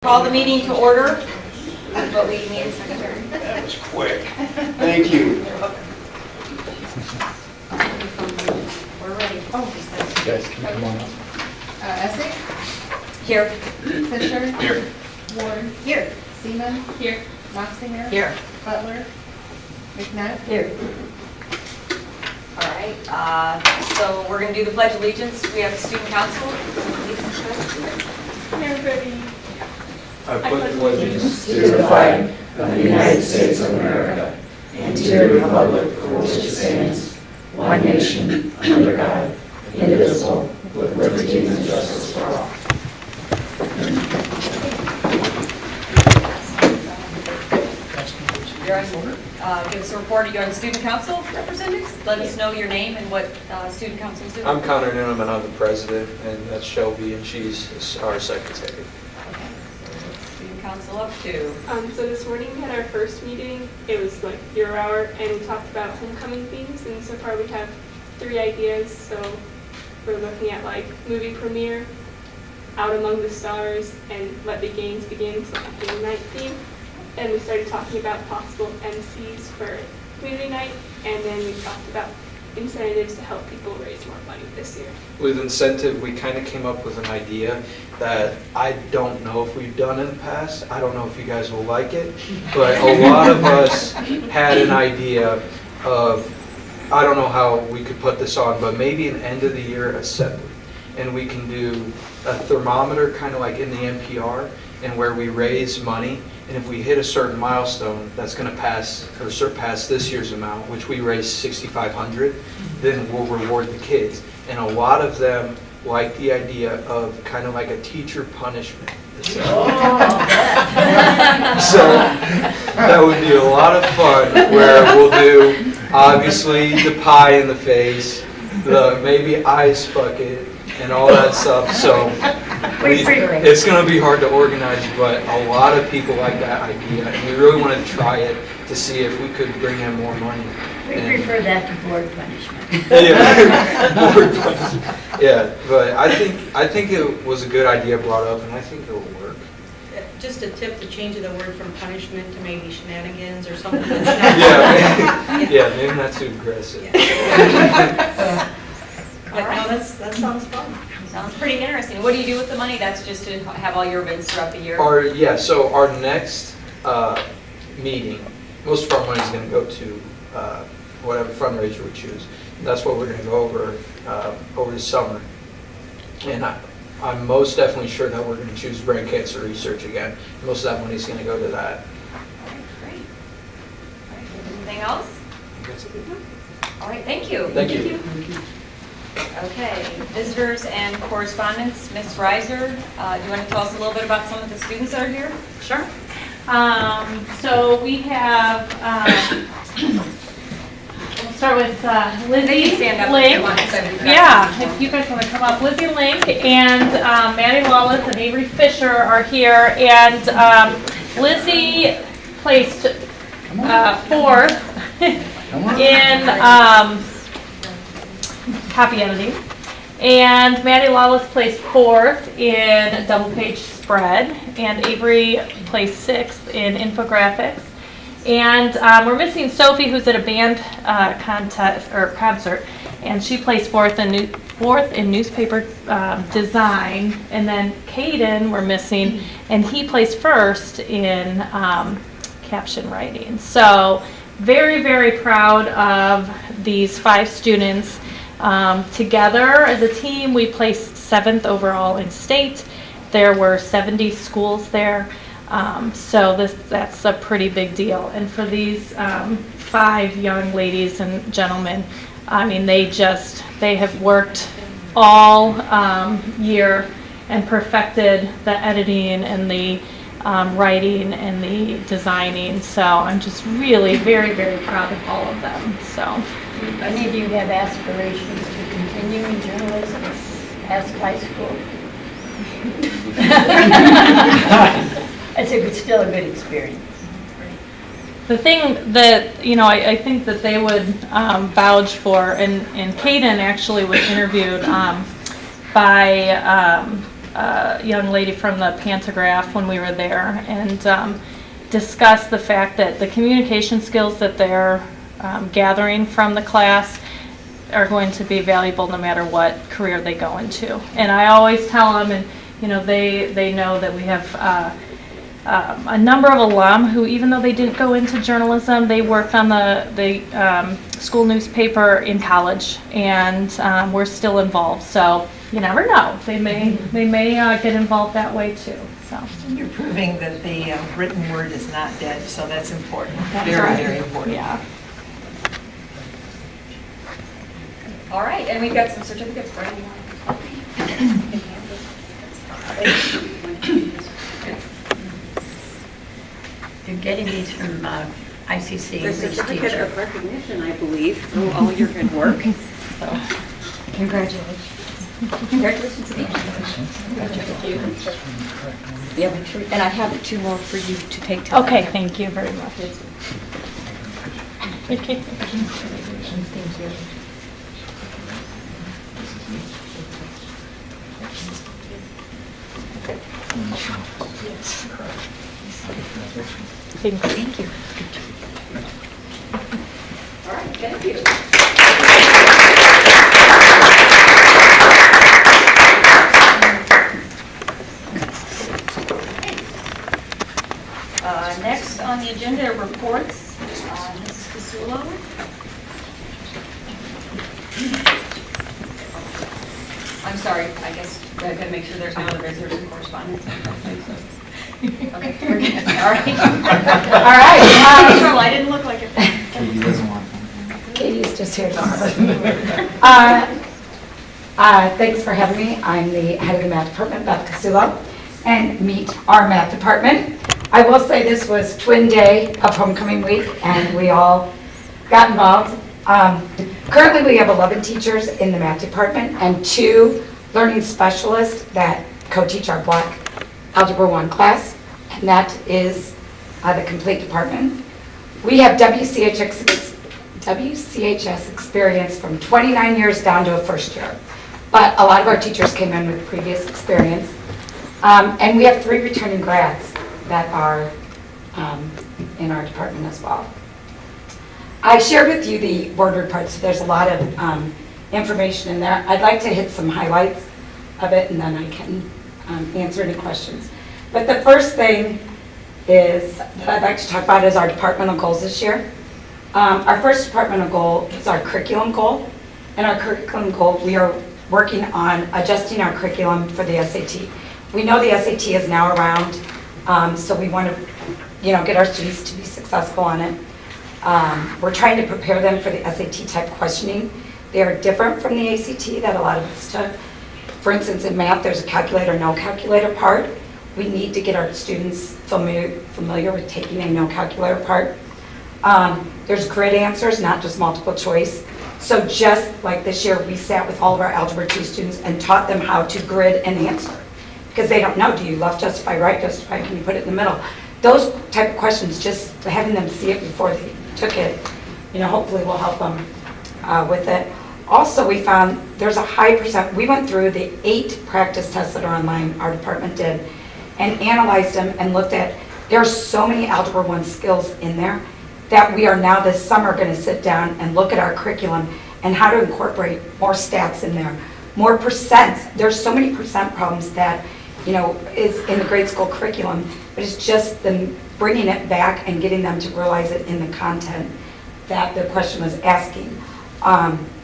Call the meeting to order, but we need a secretary. That was quick. Thank you. We're ready. Oh, Guys, can you come on up? Essig, here. Fisher, Here. Ward, Here. Seaman, here, Noxinger, Here. Butler, McNutt, Here. All right, so we're going to do the Pledge of Allegiance. We have the student council. Everybody. I pledge allegiance to the flag of the United States of America and to the republic for which it stands, one nation, under God, indivisible, with liberty and justice for all. Give us a report. Are you on student council representatives? Let us know your name and what student council is doing. I'm Connor Newman, and I'm the president, and that's Shelby, and she's our secretary. Okay. Student council up to. So this morning we had our first meeting. It was like 0 hour, and we talked about homecoming themes, and so far we have 3 ideas. So we're looking at like movie premiere, Out Among the Stars, and Let the Games Begin, so like a game night theme. And we started talking about possible MCs for community night, and then we talked about incentives to help people raise more money this year. With incentive, we kind of came up with an idea that I don't know if we've done in the past. I don't know if you guys will like it, but a lot of us had an idea of, I don't know how we could put this on, but maybe an end of the year assembly. And we can do a thermometer kind of like in the NPR, and where we raise money. And if we hit a certain milestone that's going to pass or surpass this year's amount, which we raised $6,500, then we'll reward the kids. And a lot of them like the idea of kind of like a teacher punishment. So that would be a lot of fun, where we'll do obviously the pie in the face, the maybe ice bucket, and all that stuff. So it's going to be hard to organize, but a lot of people like that idea, and we really want to try it to see if we could bring in more money. We prefer that to board punishment. Yeah, board punishment. Yeah, but I think it was a good idea brought up, and I think it will work. Just a tip to change the word from punishment to maybe shenanigans or something. Yeah, maybe not too aggressive. Yeah. All right. No, that sounds fun. Sounds pretty interesting. What do you do with the money? That's just to have all your events throughout the year? So our next meeting, most of our money is going to go to whatever fundraiser we choose. That's what we're going to go over the summer. And I'm most definitely sure that we're going to choose brain cancer research again. Most of that money is going to go to that. All right, great. All right, anything else? That's it. All right, thank you. Thank you. Okay, visitors and correspondence. Ms. Reiser, do you want to tell us a little bit about some of the students that are here? Sure. So we have, we'll start with Lizzie stand up. Link. Come on, Yeah, if you guys want to come up. Lizzie Link and Maddie Wallace and Avery Fisher are here. And Lizzie placed 4th in copy editing, and Maddie Lawless placed 4th in double page spread, and Avery placed 6th in infographics. And we're missing Sophie, who's at a band contest or concert, and she placed 4th in newspaper design. And then Caden we're missing, and he placed 1st in caption writing. So very, very proud of these 5 students. Together as a team, we placed 7th overall in state. There were 70 schools there, so that's a pretty big deal. And for these 5 young ladies and gentlemen, I mean, they have worked all year and perfected the editing and the writing and the designing. So I'm just really very, very proud of all of them. So. Any of you have aspirations to continue in journalism past high school? It's still a good experience. The thing that, I think that they would vouch for, and Caden actually was interviewed by young lady from the Pantograph when we were there, and discussed the fact that the communication skills that they're gathering from the class are going to be valuable no matter what career they go into. And I always tell them, and they know that we have a number of alum who, even though they didn't go into journalism, they worked on the school newspaper in college, and we're still involved. So you never know; they may get involved that way too. So And you're proving that the written word is not dead, so that's important. That's Very, right. very important. Yeah. All right, and we've got some certificates for anyone. You're getting these from ICC. The certificate of recognition, I believe, for all your good work. So, congratulations. Congratulations again. Yeah, and I have 2 more for you to take to Okay. Thank you very much. Thank you. Thank you. All right, thank you. Next on the agenda are reports. Mrs. Casulo. I'm sorry, I guess I gotta make sure there's no other visitors and correspondence. Okay, we're good. All right. All right. I didn't look like it. Katie doesn't want them. Katie's just here tomorrow. Thanks for having me. I'm the head of the math department, Beth Casulo, and meet our math department. I will say this was twin day of homecoming week, and we all got involved. Currently, we have 11 teachers in the math department and 2 learning specialists that co-teach our block Algebra 1 class, and that is the complete department. We have WCHS experience from 29 years down to a first year, but a lot of our teachers came in with previous experience. And we have 3 returning grads that are in our department as well. I shared with you the board report, so there's a lot of information in there. I'd like to hit some highlights of it, and then I can answer any questions. But the first thing is that I'd like to talk about is our departmental goals this year. Our first departmental goal is our curriculum goal. And our curriculum goal, we are working on adjusting our curriculum for the SAT. We know the SAT is now around, so we want to get our students to be successful on it. We're trying to prepare them for the SAT type questioning. They are different from the ACT that a lot of us took. For instance, in math, there's a calculator, no calculator part. We need to get our students familiar with taking a no calculator part. There's grid answers, not just multiple choice. So just like this year, we sat with all of our Algebra 2 students and taught them how to grid an answer. Because they don't know, do you left justify, right justify, can you put it in the middle? Those type of questions, just having them see it before they took it, hopefully will help them with it. Also, we found there's a high percent, we went through the 8 practice tests that are online, our department did, and analyzed them and looked at, there are so many Algebra 1 skills in there that we are now this summer going to sit down and look at our curriculum and how to incorporate more stats in there, more percents. There's so many percent problems that, is in the grade school curriculum, but it's just them bringing it back and getting them to realize it in the content that the question was asking,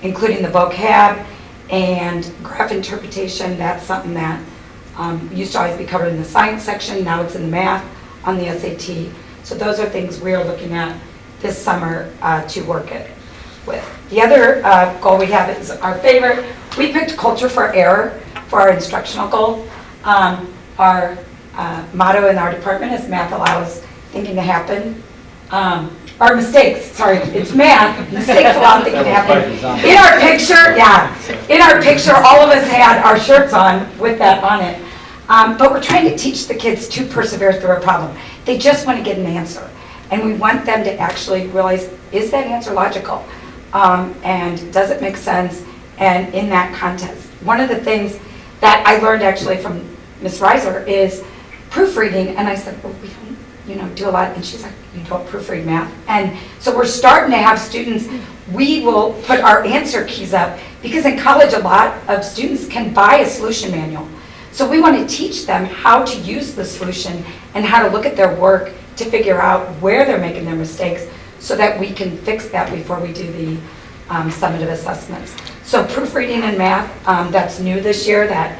including the vocab and graph interpretation. That's something that used to always be covered in the science section. Now it's in the math on the SAT. So those are things we are looking at this summer to work it with. The other goal we have is our favorite. We picked culture for error for our instructional goal. Our motto in our department is math allows thinking to happen. Or mistakes, sorry, it's math. Mistakes allow thinking to happen. In our picture, all of us had our shirts on with that on it. But we're trying to teach the kids to persevere through a problem. They just want to get an answer. And we want them to actually realize, is that answer logical? And does it make sense? And in that context, one of the things that I learned actually from Ms. Reiser, is proofreading. And I said, well, we don't, do a lot. And she's like, you don't proofread math. And so we're starting to have students, we will put our answer keys up, because in college a lot of students can buy a solution manual. So we want to teach them how to use the solution and how to look at their work to figure out where they're making their mistakes so that we can fix that before we do the summative assessments. So proofreading in math, that's new this year that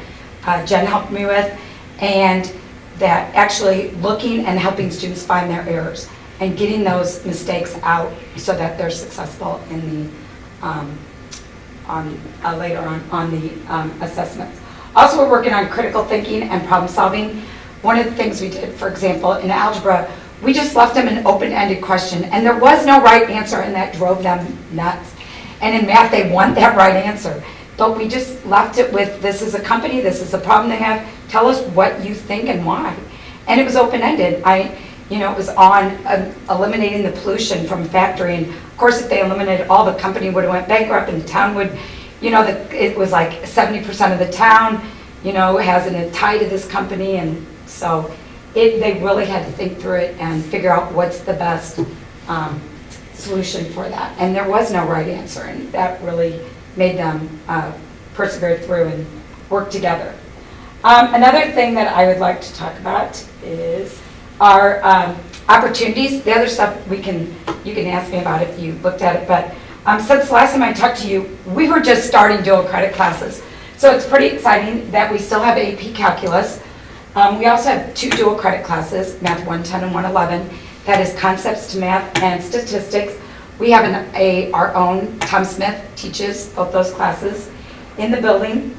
Jen helped me with, and that actually looking and helping students find their errors and getting those mistakes out so that they're successful in the later on the assessments. Also, we're working on critical thinking and problem solving. One of the things we did, for example, in algebra, we just left them an open-ended question, and there was no right answer, and that drove them nuts. And in math, they want that right answer. But we just left it with, this is a company, this is a problem they have, tell us what you think and why. And it was open-ended. It was on eliminating the pollution from factory. And of course, if they eliminated all, the company would have went bankrupt, and the town would, it was like 70% of the town, has a tie to this company. And so they really had to think through it and figure out what's the best solution for that. And there was no right answer, and that really made them persevere through and work together. Another thing that I would like to talk about is our opportunities. The other stuff you can ask me about if you looked at it, but since the last time I talked to you, we were just starting dual credit classes. So it's pretty exciting that we still have AP Calculus. We also have 2 dual credit classes, Math 110 and 111. That is Concepts to Math and Statistics. We have our own, Tom Smith teaches both those classes in the building.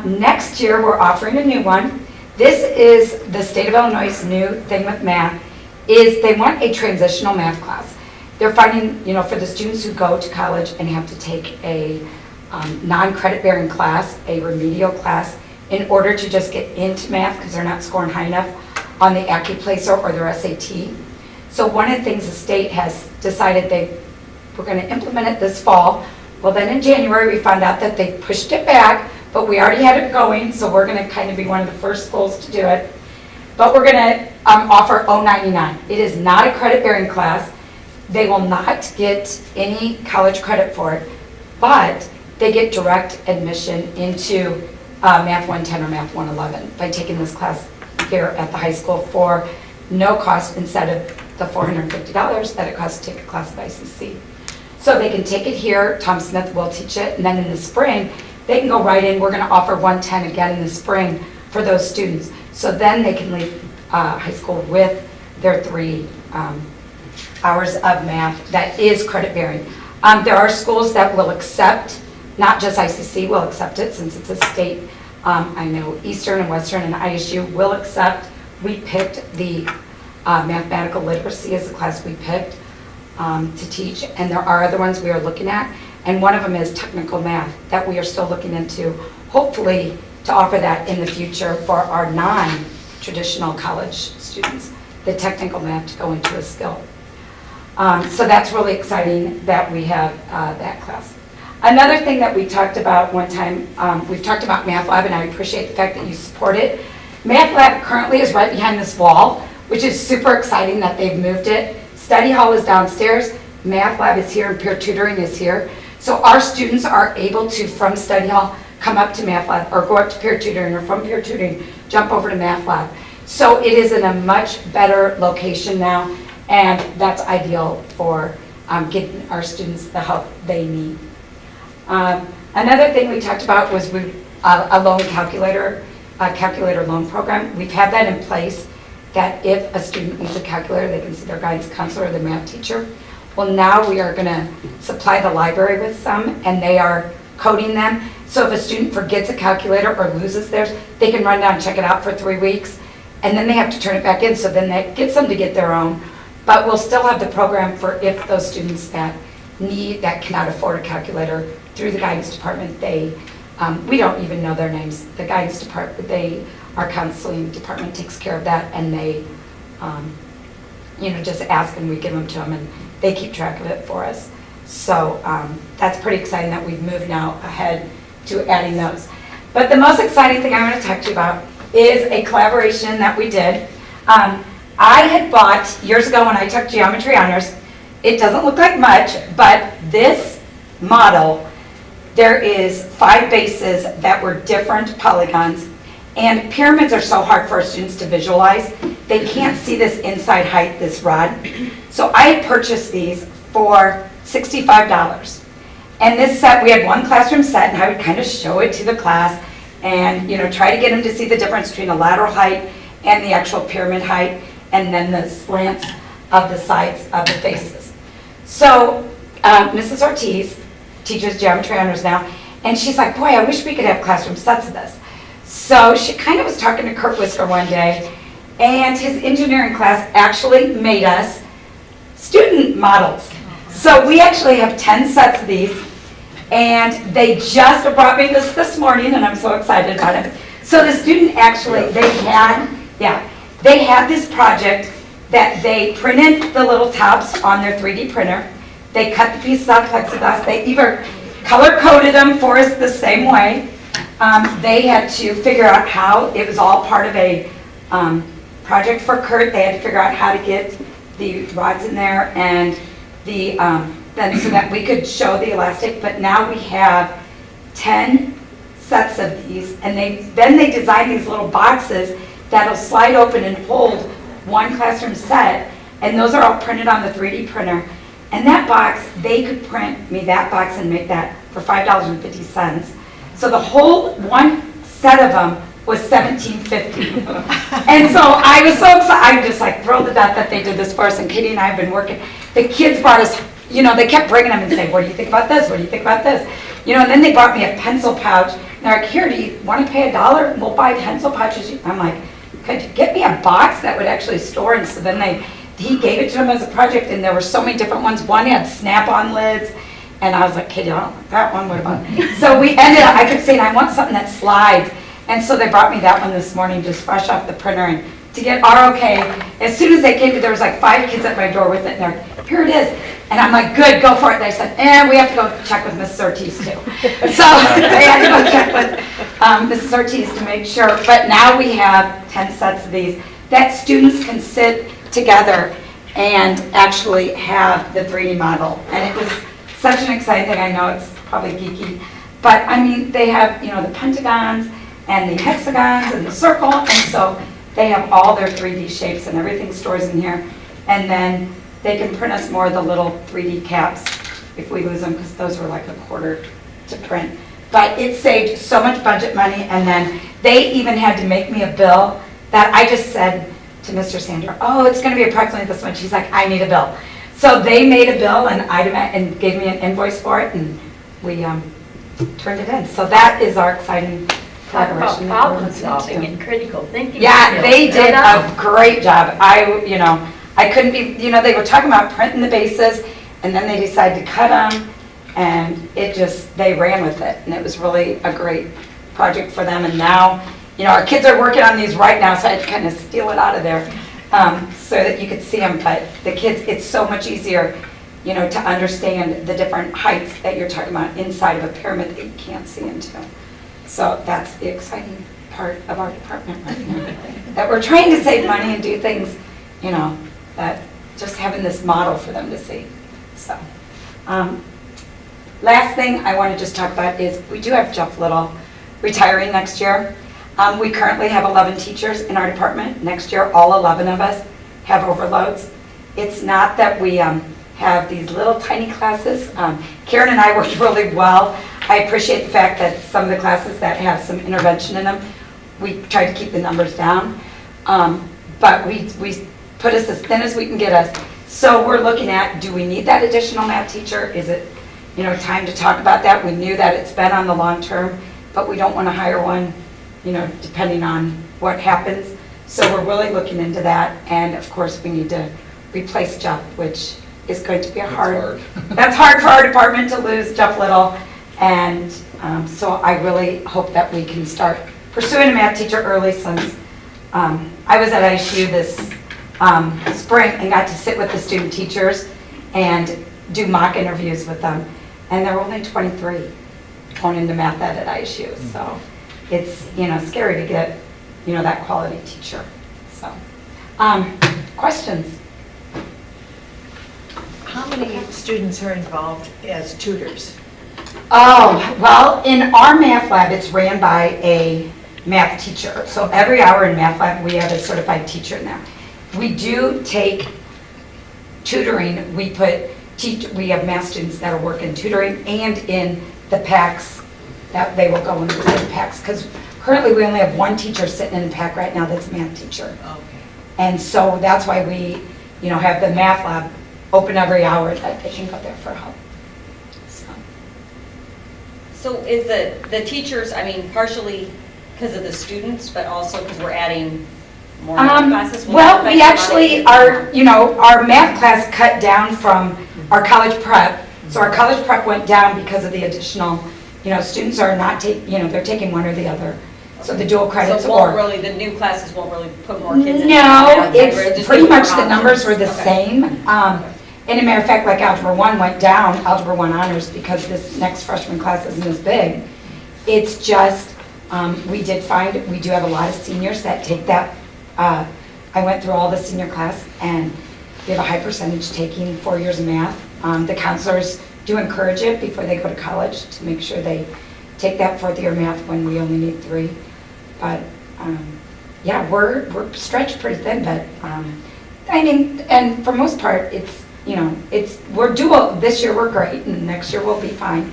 Next year, we're offering a new one. This is the state of Illinois' new thing with math, is they want a transitional math class. They're finding, for the students who go to college and have to take a non-credit bearing class, a remedial class, in order to just get into math because they're not scoring high enough on the AccuPlacer or their SAT. So one of the things the state has decided we're going to implement it this fall. Well, then in January we found out that they pushed it back, but we already had it going, so we're going to kind of be one of the first schools to do it. But we're going to offer 099. It is not a credit-bearing class. They will not get any college credit for it, but they get direct admission into Math 110 or Math 111 by taking this class here at the high school for no cost instead of the $450 that it costs to take a class at ICC. So they can take it here, Tom Smith will teach it, and then in the spring, they can go right in. We're going to offer 110 again in the spring for those students. So then they can leave high school with their 3 hours of math that is credit bearing. There are schools that will accept, not just ICC will accept it since it's a state. I know Eastern and Western and ISU will accept. We picked the mathematical literacy as the class we picked to teach, and there are other ones we are looking at, and one of them is technical math that we are still looking into, hopefully to offer that in the future for our non-traditional college students, the technical math to go into a skill. So that's really exciting that we have that class. Another thing that we talked about one time, we've talked about Math Lab, and I appreciate the fact that you support it. Math Lab currently is right behind this wall, which is super exciting that they've moved it. Study hall is downstairs, Math Lab is here, and peer tutoring is here. So our students are able to, from study hall, come up to Math Lab, or go up to peer tutoring, or from peer tutoring, jump over to Math Lab. So it is in a much better location now, and that's ideal for getting our students the help they need. Another thing we talked about was a loan calculator loan program. We've had that in place that if a student needs a calculator, they can see their guidance counselor or their math teacher. Well, now we are going to supply the library with some, and they are coding them. So if a student forgets a calculator or loses theirs, they can run down and check it out for 3 weeks, and then they have to turn it back in, so then that gets them to get their own. But we'll still have the program for if those students that cannot afford a calculator through the guidance department, we don't even know their names. The guidance department, our counseling department takes care of that, and they, just ask and we give them to them, and they keep track of it for us. So that's pretty exciting that we've moved now ahead to adding those. But the most exciting thing I want to talk to you about is a collaboration that we did. I had bought, years ago when I took geometry honors, it doesn't look like much, but this model, there is 5 bases that were different polygons, and pyramids are so hard for our students to visualize. They can't see this inside height, this rod. So I had purchased these for $65. And this set, we had one classroom set, and I would kind of show it to the class and try to get them to see the difference between a lateral height and the actual pyramid height, and then the slants of the sides of the faces. So Mrs. Ortiz teaches geometry honors now, and she's like, boy, I wish we could have classroom sets of this. So she kind of was talking to Kurt Whisker one day, and his engineering class actually made us student models. So we actually have 10 sets of these, and they just brought me this morning, and I'm so excited about it. So the student actually, they had this project that they printed the little tops on their 3D printer. They cut the pieces out of plexiglass. They either color-coded them for us the same way. They had to figure out how, it was all part of a project for Kurt. They had to figure out how to get the rods in there and then so that we could show the elastic. But now we have 10 sets of these, and then they designed these little boxes that'll slide open and hold one classroom set, and those are all printed on the 3D printer. And that box, they could print me that box and make that for $5.50. So the whole one set of them was $17.50. And so I was so excited. I'm just like thrilled to death that they did this for us. And Katie and I have been working. The kids brought us, they kept bringing them and saying, what do you think about this? What do you think about this? And then they brought me a pencil pouch. And they're like, here, do you want to pay $1? We'll buy pencil pouches. I'm like, could you get me a box that would actually store? And so then he gave it to them as a project, and there were so many different ones. One had snap-on lids. And I was like, Katie, I don't like that one, what about it? So we ended up, I kept saying, I want something that slides. And so they brought me that one this morning, just fresh off the printer. And to get our okay, as soon as they came, there was like 5 kids at my door with it, and they're like, here it is. And I'm like, good, go for it. And they said, we have to go check with Mrs. Ortiz too. So they had to go check with Mrs. Ortiz to make sure. But now we have 10 sets of these that students can sit together and actually have the 3D model. And it was such an exciting thing. I know it's probably geeky, but I mean, they have, the pentagons and the hexagons and the circle, and so they have all their 3D shapes and everything stores in here. And then they can print us more of the little 3D caps if we lose them, because those were like $1/4 to print. But it saved so much budget money, and then they even had to make me a bill that I just said to Mr. Sander, it's going to be approximately this much. He's like, I need a bill. So they made a bill and gave me an invoice for it, and we turned it in. So that is our exciting collaboration. Problem solving and critical thinking. Yeah, they did a great job. I couldn't be, they were talking about printing the bases, and then they decided to cut them, and they ran with it, and it was really a great project for them. And now, our kids are working on these right now, so I had to kind of steal it out of there. So that you could see them, but the kids, it's so much easier, to understand the different heights that you're talking about inside of a pyramid that you can't see into. So that's the exciting part of our department right now. That we're trying to save money and do things, that just having this model for them to see. So, last thing I want to just talk about is we do have Jeff Little retiring next year. We currently have 11 teachers in our department. Next year, all 11 of us have overloads. It's not that we have these little tiny classes. Karen and I worked really well. I appreciate the fact that some of the classes that have some intervention in them, we try to keep the numbers down. But we put us as thin as we can get us. So we're looking at, do we need that additional math teacher? Is it time to talk about that? We knew that it's been on the long term, but we don't want to hire one depending on what happens. So we're really looking into that. And of course, we need to replace Jeff, which is going to be that's hard for our department to lose Jeff Little. And so I really hope that we can start pursuing a math teacher early, since I was at ISU this spring and got to sit with the student teachers and do mock interviews with them. And there were only 23 going into math ed at ISU. So it's, scary to get that quality teacher. So, questions? How many students are involved as tutors? Oh, well, in our math lab, it's ran by a math teacher. So every hour in math lab, we have a certified teacher in there. We do take tutoring. We have math students that will work in tutoring and in the PACs, that they will go into the PACs. Because currently, we only have one teacher sitting in the PAC right now that's a math teacher. Okay. And so that's why we, have the math lab open every hour that they can go there for help. So is the teachers, partially because of the students, but also because we're adding more math classes? Well, we actually our math class cut down from our college prep. So our college prep went down because of the additional, students are not they're taking one or the other. So the dual credits So the new classes won't really put more kids in? No, it's pretty much the numbers were the same. And a matter of fact, like Algebra 1 went down, Algebra 1 honors, because this next freshman class isn't as big. It's just, we do have a lot of seniors that take that. I went through all the senior class, and we have a high percentage taking 4 years of math. The counselors do encourage it before they go to college to make sure they take that 4th year math when we only need 3. But yeah, we're stretched pretty thin, but and for most part, we're dual. This year we're great, and next year we'll be fine.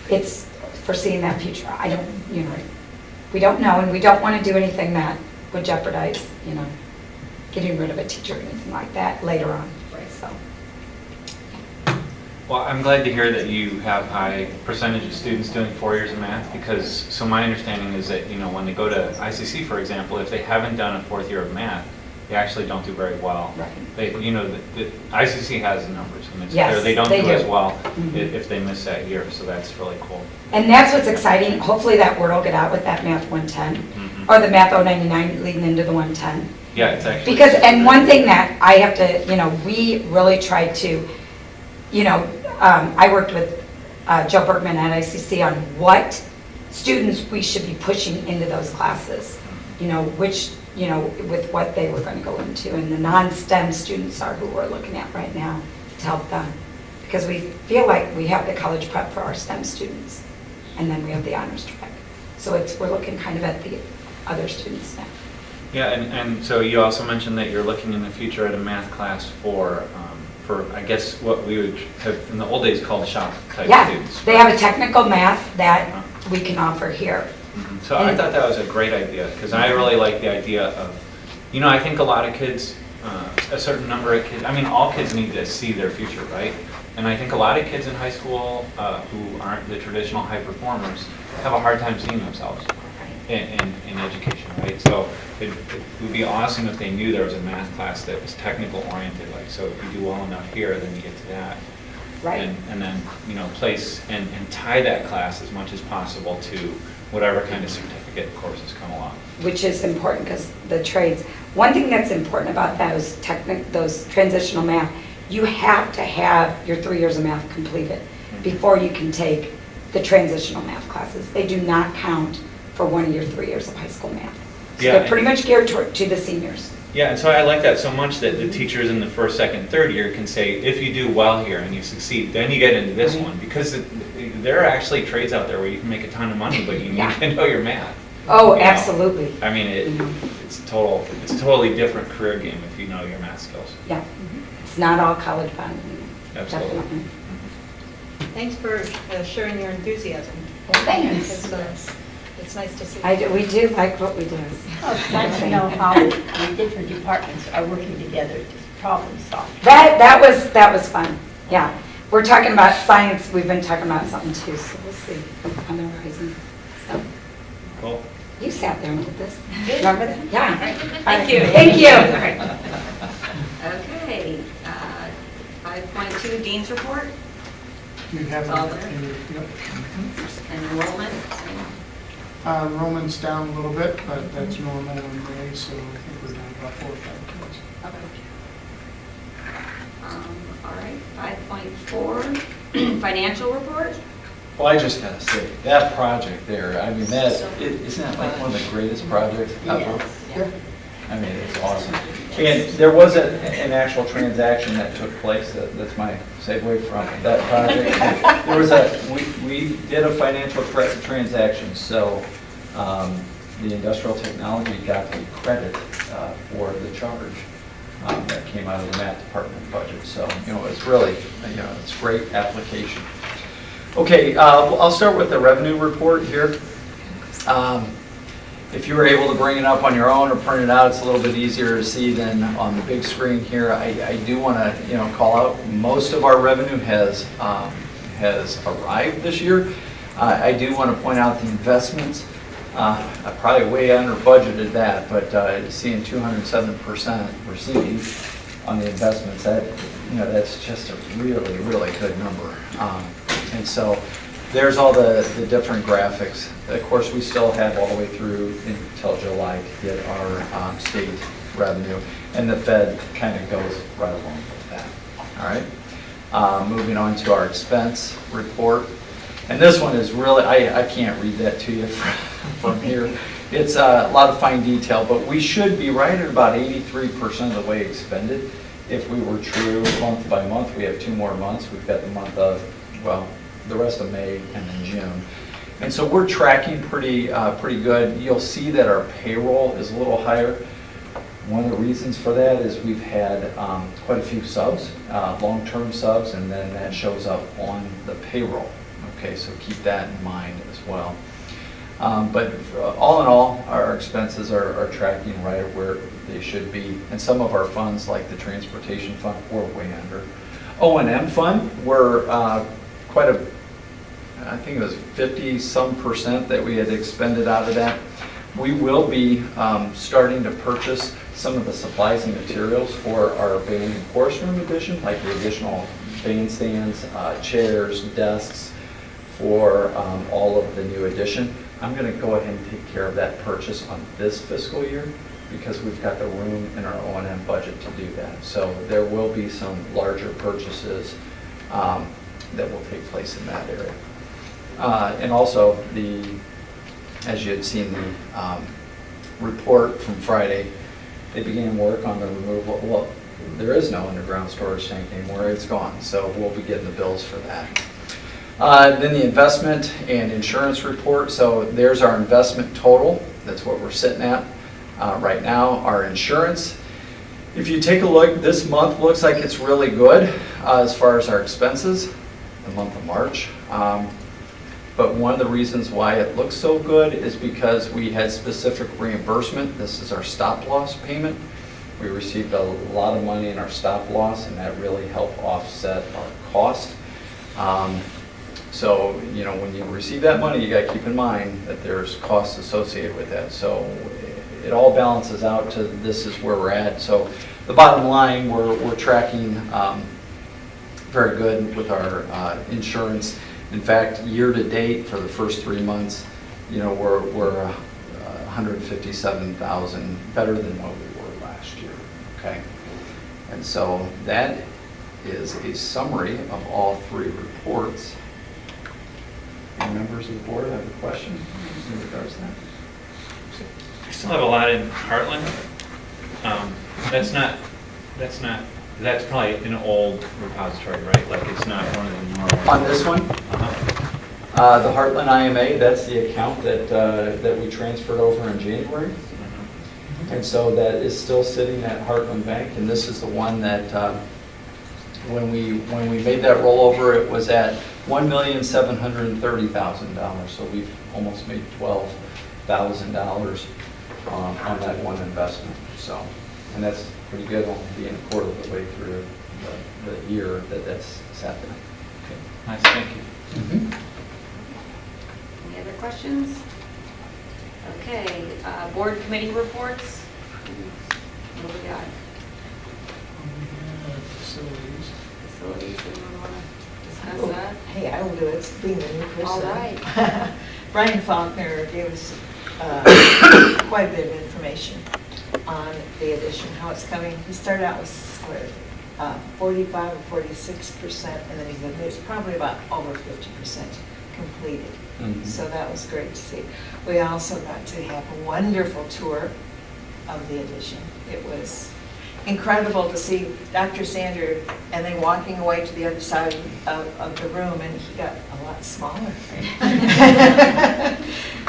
It's foreseeing that future. We don't know, and we don't want to do anything that would jeopardize, getting rid of a teacher or anything like that later on. Right. So. Well, I'm glad to hear that you have high percentage of students doing 4 years of math, because my understanding is that when they go to ICC, for example, if they haven't done a 4th year of math, they actually don't do very well. Right. The ICC has the numbers, and it's Yes, clear they don't they do do. as well Mhm. if they miss that year. So that's really cool. And that's what's exciting. Hopefully that word will get out with that math 110, Mhm. or the math 099 leading into the 110. Yeah, it's actually And one thing that I have to, we really tried to, I worked with Joe Bergman at ICC on what students we should be pushing into those classes, which, with what they were going to go into. And the non-STEM students are who we're looking at right now to help them. Because we feel like we have the college prep for our STEM students, and then we have the honors track. So we're looking kind of at the other students now. Yeah, and so you also mentioned that you're looking in the future at a math class for I guess what we would have in the old days called shop type students. They have a technical math that we can offer here. Mm-hmm. So I thought that was a great idea, because I really like the idea of, I think a lot of kids, a certain number of kids, all kids need to see their future, right? And I think a lot of kids in high school who aren't the traditional high performers have a hard time seeing themselves in education, right? So it would be awesome if they knew there was a math class that was technical oriented, like, so if you do well enough here, then you get to that. Right. And then, place and tie that class as much as possible to whatever kind of certificate courses come along. Which is important, because the trades, one thing that's important about those transitional math, you have to have your 3 years of math completed before you can take the transitional math classes. They do not count for one of your 3 years of high school math. So they're pretty much geared to the seniors. Yeah, and so I like that so much that the teachers in the 1st, 2nd, 3rd year can say, if you do well here and you succeed, then you get into this one. Because there are actually trades out there where you can make a ton of money, but you need to know your math. Oh, absolutely. It's a totally different career game if you know your math skills. Yeah, it's not all college bound. Absolutely. Definitely. Thanks for sharing your enthusiasm. Thanks. It's nice to see. We do like what we do. It's nice to know how the different departments are working together to problem solve. That was fun. Yeah. We're talking about science. We've been talking about something too, so we'll see on the horizon. So. Cool. You sat there and did this. Remember that? Yeah. Thank you. Thank you. All right. Okay. 5.2, Dean's report. You have All it. there. Yep. And enrollment. Enrollment's down a little bit, but that's normal in May, so I think we're down about 4 or 5 kids. All right, 5.4, financial report. Well, I just gotta say, that project there, I mean, isn't that like one of the greatest projects ever? Yeah. I mean, it's awesome. And there was an actual transaction that took place, that's my segue from that project. There was we did a financial transaction, so the industrial technology got the credit for the charge that came out of the math department budget. So, it's really, it's a great application. Okay, I'll start with the revenue report here. If you were able to bring it up on your own or print it out, it's a little bit easier to see than on the big screen here. I do want to, call out most of our revenue has arrived this year. I do want to point out the investments. I probably way under budgeted that, but seeing 207% received on the investments, that's just a really, really good number. And so there's all the different graphics. Of course, we still have all the way through until July to get our state revenue, and the Fed kind of goes right along with that. All right. Moving on to our expense report. And this one is really, I can't read that to you from here. It's a lot of fine detail, but we should be right at about 83% of the way expended. If we were true month by month, we have 2 more months. We've got the month of, well, the rest of May and then June. And so we're tracking pretty good. You'll see that our payroll is a little higher. One of the reasons for that is we've had quite a few subs, long-term subs, and then that shows up on the payroll. Okay, so keep that in mind as well. But all in all, our expenses are tracking right where they should be. And some of our funds, like the transportation fund, we're way under. O&M fund, we're quite a, I think it was 50-some% that we had expended out of that. We will be starting to purchase some of the supplies and materials for our band and chorus room addition, like the additional bandstands, chairs, desks, for all of the new addition. I'm going to go ahead and take care of that purchase on this fiscal year because we've got the room in our O&M budget to do that. So there will be some larger purchases that will take place in that area. And also, as you had seen the report from Friday, they began work on the removal. Well, there is no underground storage tank anymore. It's gone. So we'll be getting the bills for that. Then the investment and insurance report. So there's our investment total. That's what we're sitting at right now. Our insurance. If you take a look, this month looks like it's really good as far as our expenses, the month of March. But one of the reasons why it looks so good is because we had specific reimbursement. This is our stop loss payment. We received a lot of money in our stop loss, and that really helped offset our cost. So, when you receive that money, you got to keep in mind that there's costs associated with that. So it all balances out to this is where we're at. So the bottom line, we're tracking very good with our insurance. In fact, year to date for the first 3 months, we're 157,000 better than what we were last year. Okay, and so that is a summary of all 3 reports. Any members of the board have a question in regards to that? I still have a lot in Heartland. That's probably an old repository, right? Like it's not one of the normal. On this one? The Heartland IMA, that's the account that we transferred over in January. And so that is still sitting at Heartland Bank, and this is the one that when we made that rollover, it was at $1,730,000. So we've almost made $12,000 on that one investment. So, and that's pretty good, only being a quarter of the way through the year that's happening. Okay, nice, thank you. Any other questions? Okay, board committee reports. What do we got? Facilities. Facilities, anyone want to discuss that? Hey, I will do it, being the new person. All right. Brian Faulkner gave us quite a bit of information on the addition, how it's coming. He started out with 45 or 46%, and then he said it's probably about over 50% completed. Mhm. So that was great to see. We also got to have a wonderful tour of the addition. It was incredible to see Dr. Sander and then walking away to the other side of the room, and he got a lot smaller.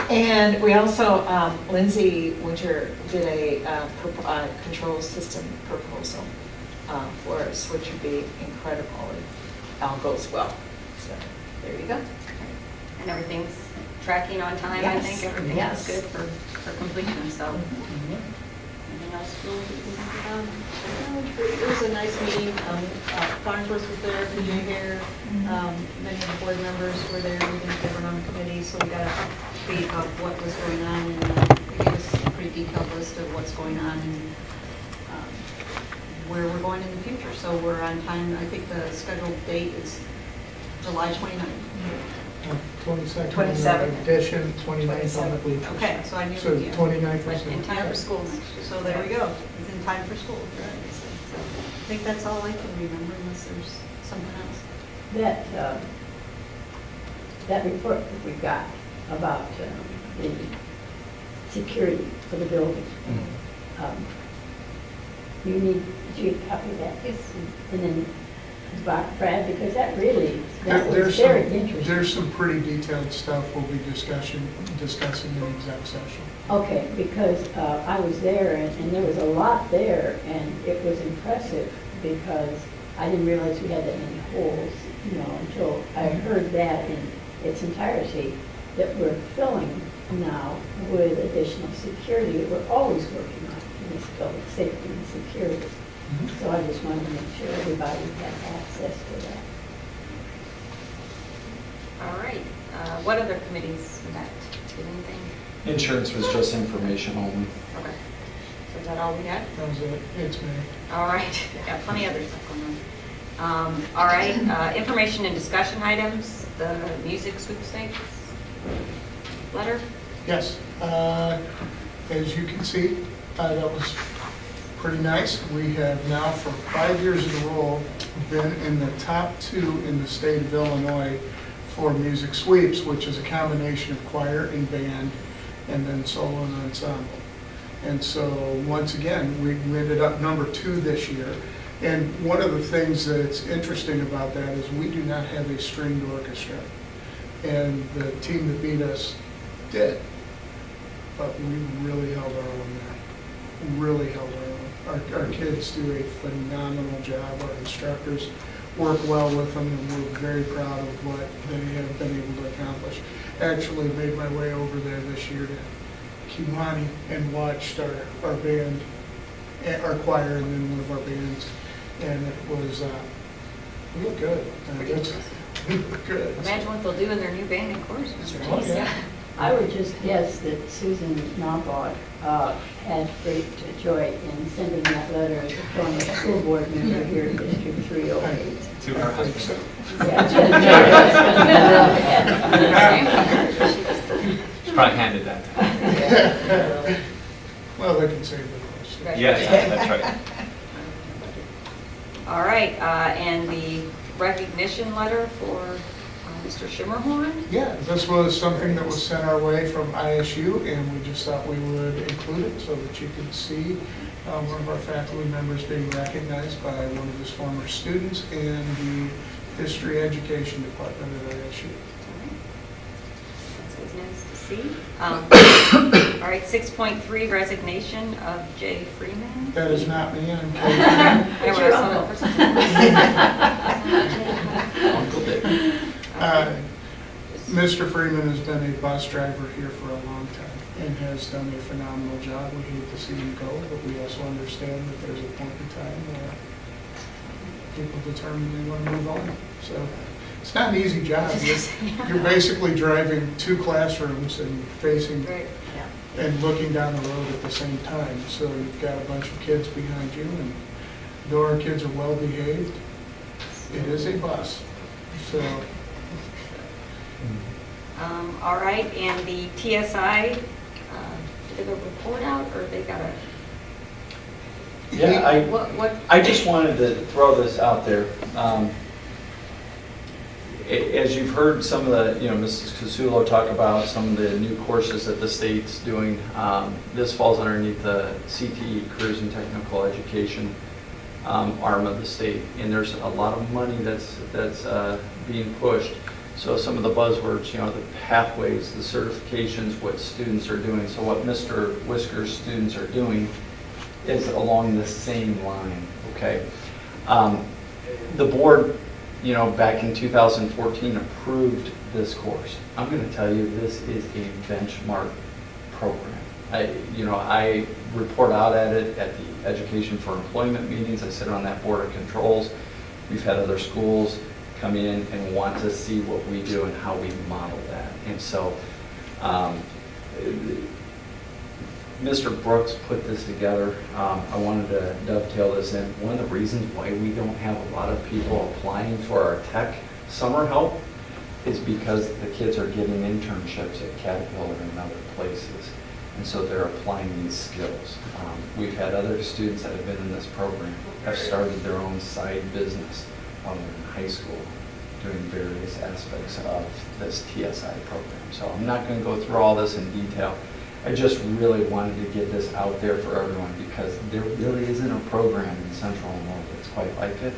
And we also, Lindsay Winter did a control system proposal for us, which would be incredible if all goes well. So there you go. And everything's tracking on time, I Yes. think. Everything Yes. is good for completion, so. Anything else, Julie, that you can put on? It was a nice meeting. Farnsworth was there, PJ here, many of the board members were there. We didn't get on the committee, so we got an update of what was going on, and they gave us a pretty detailed list of what's going on and where we're going in the future. So we're on time. I think the scheduled date is July 29th. 22nd 27th. edition, 29th on the bleachers. Okay, so I knew. So yeah. 29th But is in time for school next year. So there we go. It's in time for school. So I think that's all I can remember unless there's something else. That report that we got about the security for the building. You need, did you copy that? Yes. And then Brad, because that was very interesting. There's some pretty detailed stuff we'll be discussing in exec session. Okay, because I was there and there was a lot there, and it was impressive because I didn't realize we had that many holes, until I heard that in its entirety, that we're filling now with additional security that we're always working on in this building, safety and security. So I just wanted to make sure everybody had access to that. All right. What other committees met? Did anything? Insurance was just information only. Okay. So is that all we got? That was it. It's me. All right. Got plenty of other stuff going on. All right. Information and discussion items. The music sweepstakes letter. Yes. As you can see, that was pretty nice. We have now for 5 years in a row been in the top 2 in the state of Illinois for music sweeps, which is a combination of choir and band and then solo and ensemble. And so once again, we ended up number 2 this year. And one of the things that's interesting about that is we do not have a stringed orchestra. And the team that beat us did. But we really held our own there. Really held our own. Our kids do a phenomenal job. Our instructors work well with them, and we're very proud of what they have been able to accomplish. Actually made my way over there this year to Kiwani and watched our band, our choir, and then one of our bands, and it was real good. It's good. Imagine what they'll do in their new band and chorus. Oh, yeah. I would just guess that Susan Knobloch had great joy in sending that letter as a former school board member here in District 308. To her husband. She probably handed that to her. Well, they can save the voice. Yes, that's right. All right, and the recognition letter for Mr. Shimmerhorn? Yeah, this was something that was sent our way from ISU, and we just thought we would include it so that you could see one of our faculty members being recognized by one of his former students in the History Education Department at ISU. That's always nice to see. All right, 6.3, resignation of Jay Freeman. That is not me, I'm It's your uncle. Uncle Dick. Mr. Freeman has been a bus driver here for a long time and has done a phenomenal job. We hate to see him go, but we also understand that there's a point in time where people determine they want to move on. So it's not an easy job. You're basically driving 2 classrooms and facing and looking down the road at the same time. So you've got a bunch of kids behind you, and though our kids are well behaved, it is a bus. So. All right, and the TSI, did a report out, or they got a? Yeah, What? I just wanted to throw this out there. as you've heard some of the, Mrs. Casulo talk about some of the new courses that the state's doing, this falls underneath the CTE, Careers and Technical Education arm of the state, and there's a lot of money that's being pushed. So some of the buzzwords, the pathways, the certifications, what students are doing. So what Mr. Whisker's students are doing is along the same line, okay? The board, back in 2014 approved this course. I'm going to tell you, this is a benchmark program. I report out at it at the Education for Employment meetings. I sit on that board of controls. We've had other schools come in and want to see what we do and how we model that. And so Mr. Brooks put this together. I wanted to dovetail this in. One of the reasons why we don't have a lot of people applying for our tech summer help is because the kids are getting internships at Caterpillar and other places. And so they're applying these skills. We've had other students that have been in this program have started their own side business while they're in high school doing various aspects of this TSI program. So I'm not going to go through all this in detail. I just really wanted to get this out there for everyone because there really isn't a program in Central Illinois that's quite like it.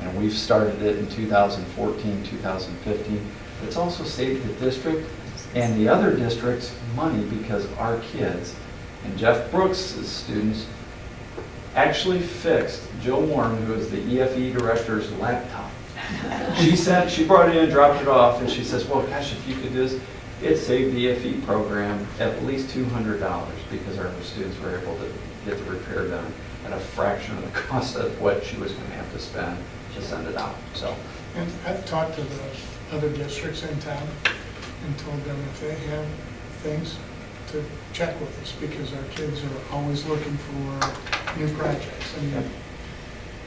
And we've started it in 2014, 2015. It's also saved the district and the other districts money because our kids and Jeff Brooks' students actually fixed Joe Warren, who is the EFE director's laptop. She brought it in, dropped it off, and she says, well, gosh, if you could do this, it saved the EFE program at least $200 because our students were able to get the repair done at a fraction of the cost of what she was going to have to spend to send it out. So, and I've talked to the other districts in town and told them if they have things to check with us because our kids are always looking for new projects. I mean,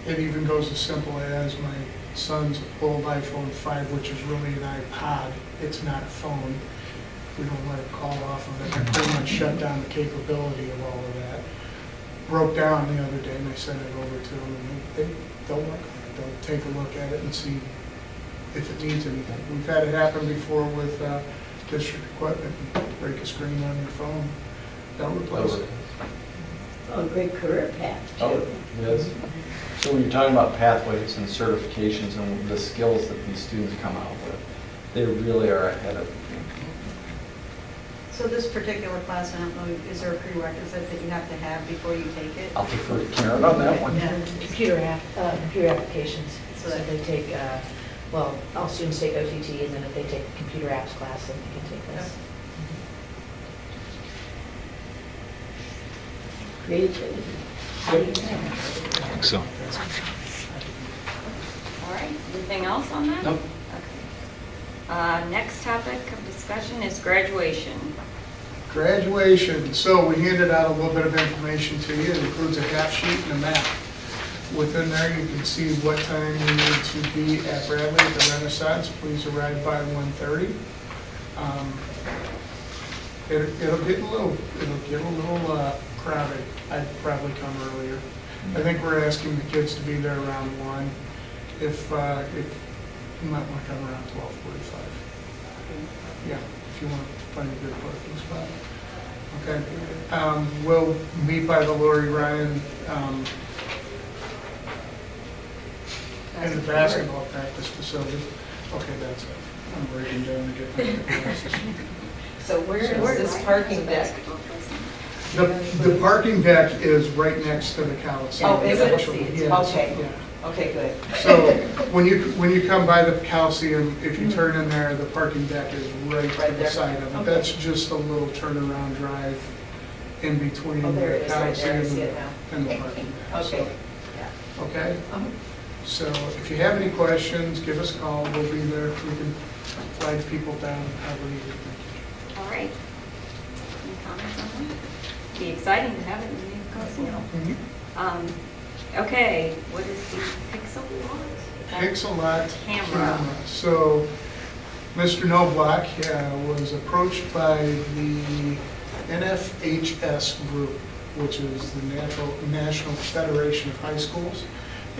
it even goes as simple as my son's old iPhone 5, which is really an iPod. It's not a phone. We don't let it call off of it. I pretty much shut down the capability of all of that. Broke down the other day and I sent it over to them and they'll work on it. They'll take a look at it and see if it needs anything. We've had it happen before with district equipment. Break a screen on your phone. They'll replace it. Oh, great career path, too. Oh, yes. So when you're talking about pathways and certifications and the skills that these students come out with, they really are ahead of the game. So this particular class, I don't know, is there a prerequisite that you have to have before you take it? I'll defer to Karen on that one. Yeah. Computer applications. So that they take, all students take OTT, and then if they take a computer apps class, then they can take this. Creativity. I think so. All right, anything else on that? Nope. Okay. Next topic of discussion is graduation. Graduation. So we handed out a little bit of information to you. It includes a half sheet and a map. Within there, you can see what time you need to be at Bradley at the Renaissance. Please arrive by 1:30. It'll get a little crowded. I'd probably come earlier. I think we're asking the kids to be there around 1. If you might want to come around 12:45. Yeah, if you want to find a good parking spot. Okay. We'll meet by the Lori Ryan in the basketball practice facility. Okay, that's it. I'm writing down to get my glasses. So where is this parking deck? The parking deck is right next to the Coliseum. Oh, is it? Actually, yes. Okay. Yeah. Okay, good. So when you come by the Coliseum, if you turn in there, the parking deck is right to the there. side of it. Okay. That's just a little turnaround drive in between Oh, there it the is, right there. I Coliseum see it now. and the parking deck. Okay. So, okay? So if you have any questions, give us a call. We'll be there. We can flag people down however needed. All right. Any comments on that? Be exciting to have it in the Coliseum. Okay, what is the Pixel-Lot camera? So Mr. Noblock was approached by the NFHS group, which is the National Federation of High Schools.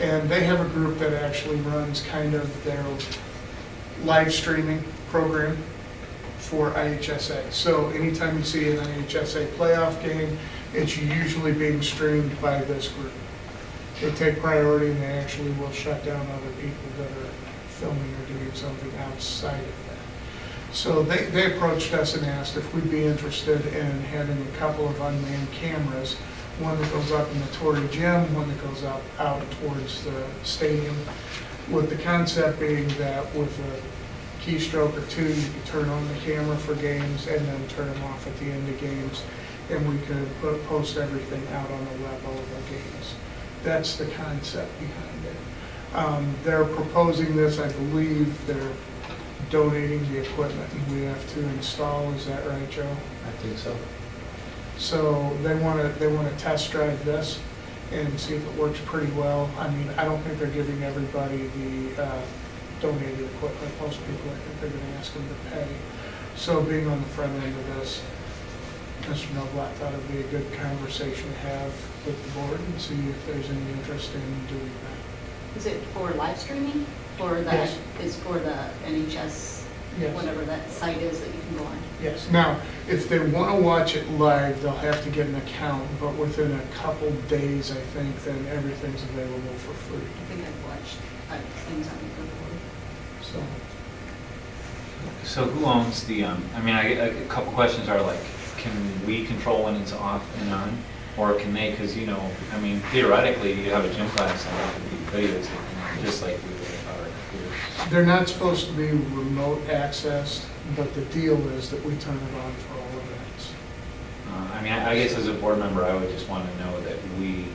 And they have a group that actually runs kind of their live streaming program for IHSA. So anytime you see an IHSA playoff game, it's usually being streamed by this group. They take priority and they actually will shut down other people that are filming or doing something outside of that. So they approached us and asked if we'd be interested in having a couple of unmanned cameras, one that goes up in the Torrey Gym, one that goes up out towards the stadium, with the concept being that with a keystroke or two, you could turn on the camera for games and then turn them off at the end of games, and we could post everything out on the web of the games. That's the concept behind it. They're proposing this, I believe they're donating the equipment and we have to install, is that right, Joe? I think so. So they want to test drive this and see if it works pretty well. I mean, I don't think they're giving everybody the donated equipment. Most people, I think they're going to ask them to pay. So being on the front end of this, Mr. Noblat thought it would be a good conversation to have with the board and see if there's any interest in doing that. Is it for live streaming? Or that Yes. is for the NHS, Yes. whatever that site is that you can go on? Yes. Now, if they want to watch it live, they'll have to get an account, but within a couple days, I think, then everything's available for free. I think I've watched things on the board. So, So who owns the, I mean, a couple questions are like, can we control when it's off and on? Or can they, because, you know, I mean, theoretically, you have a gym class and it could be videotaping, just like we would with our computers. they're not supposed to be remote accessed, but the deal is that we turn it on for all events. I mean, I guess as a board member, I would just want to know that we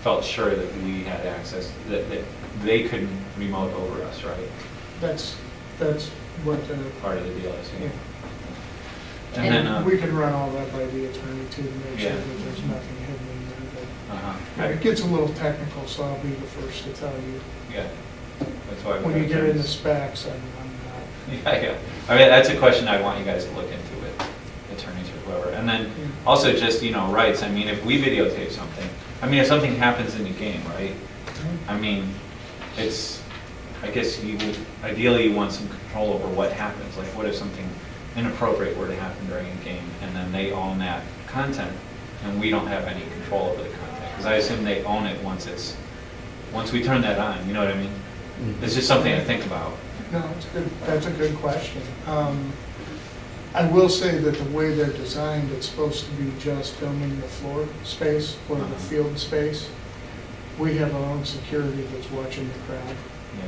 felt sure that we had access, that they couldn't remote over us, right? That's what the, Part of the deal is, yeah. yeah. And then, we can run all that by the attorney too, to make sure Yeah. that there's nothing hidden in there. But it right, gets a little technical, so I'll be the first to tell you. yeah. That's why. When you get into attorneys- specs, I'm not. Yeah. I mean, that's a question I want you guys to look into with attorneys or whoever. And then also just, you know, rights. I mean, if we videotape something, I mean, if something happens in the game, right? I mean, it's, I guess you would, ideally you want some control over what happens. Like what if something inappropriate were to happen during a game and then they own that content and we don't have any control over the content? Because I assume they own it once we turn that on, you know what I mean? It's just something to think about. No, that's a good question. I will say that the way they're designed, it's supposed to be just filming the floor space or the field space. We have our own security that's watching the crowd. Yeah.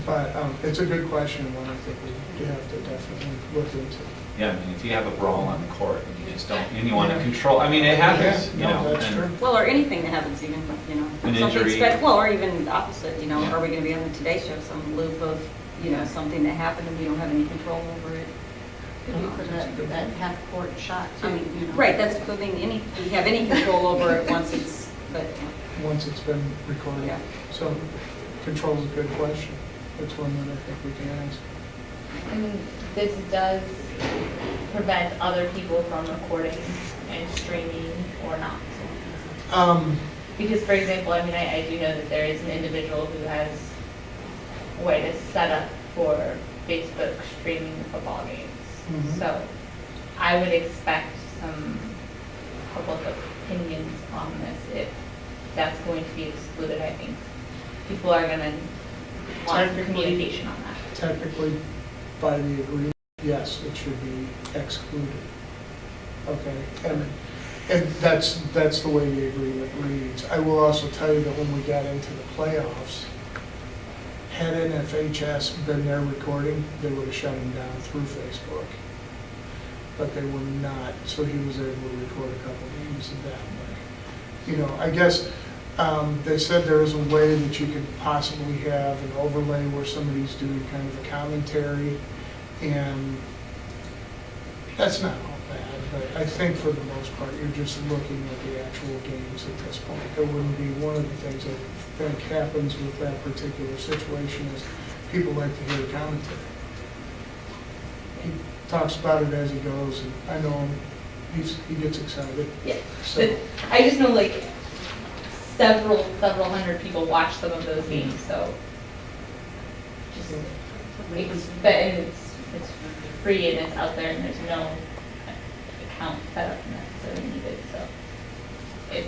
But it's a good question, and one I think we have to definitely look into. Yeah, I mean, if you have a brawl on the court and you just don't, and you want to control, I mean, it happens, you Yeah, know. no, that's and- true. Well, or anything that happens, even, you know. An something injury. well, or even the opposite, you know, Yeah. are we going to be on the Today Show, some loop of, you know, something that happened and we don't have any control over it? Could be for that half-court shot, too, you know. Right, that's, I mean, we have any control over it once it's, but, Once it's been recorded. Yeah. So control is a good question. It's one that I think we can ask. And this does prevent other people from recording and streaming or not. Because, for example, I mean, I do know that there is an individual who has a way to set up for Facebook streaming football games. Mhm. So I would expect some public opinions on this if that's going to be excluded. I think people are going to want communication on that. Technically, by the agreement, yes, it should be excluded. Okay, and that's the way the agreement reads. I will also tell you that when we got into the playoffs, had NFHS been there recording, they would have shut him down through Facebook. But they were not, so he was able to record a couple games that way. You know, I guess they said there is a way that you could possibly have an overlay where somebody's doing kind of a commentary, and that's not all bad, but I think for the most part, you're just looking at the actual games at this point. It wouldn't be one of the things that I think happens with that particular situation is people like to hear the commentary. He talks about it as he goes, and I know him, he gets excited. Yeah. So, I just know like several hundred people watch some of those games, so just It's free and it's out there and there's no account set up necessarily needed, so. Right.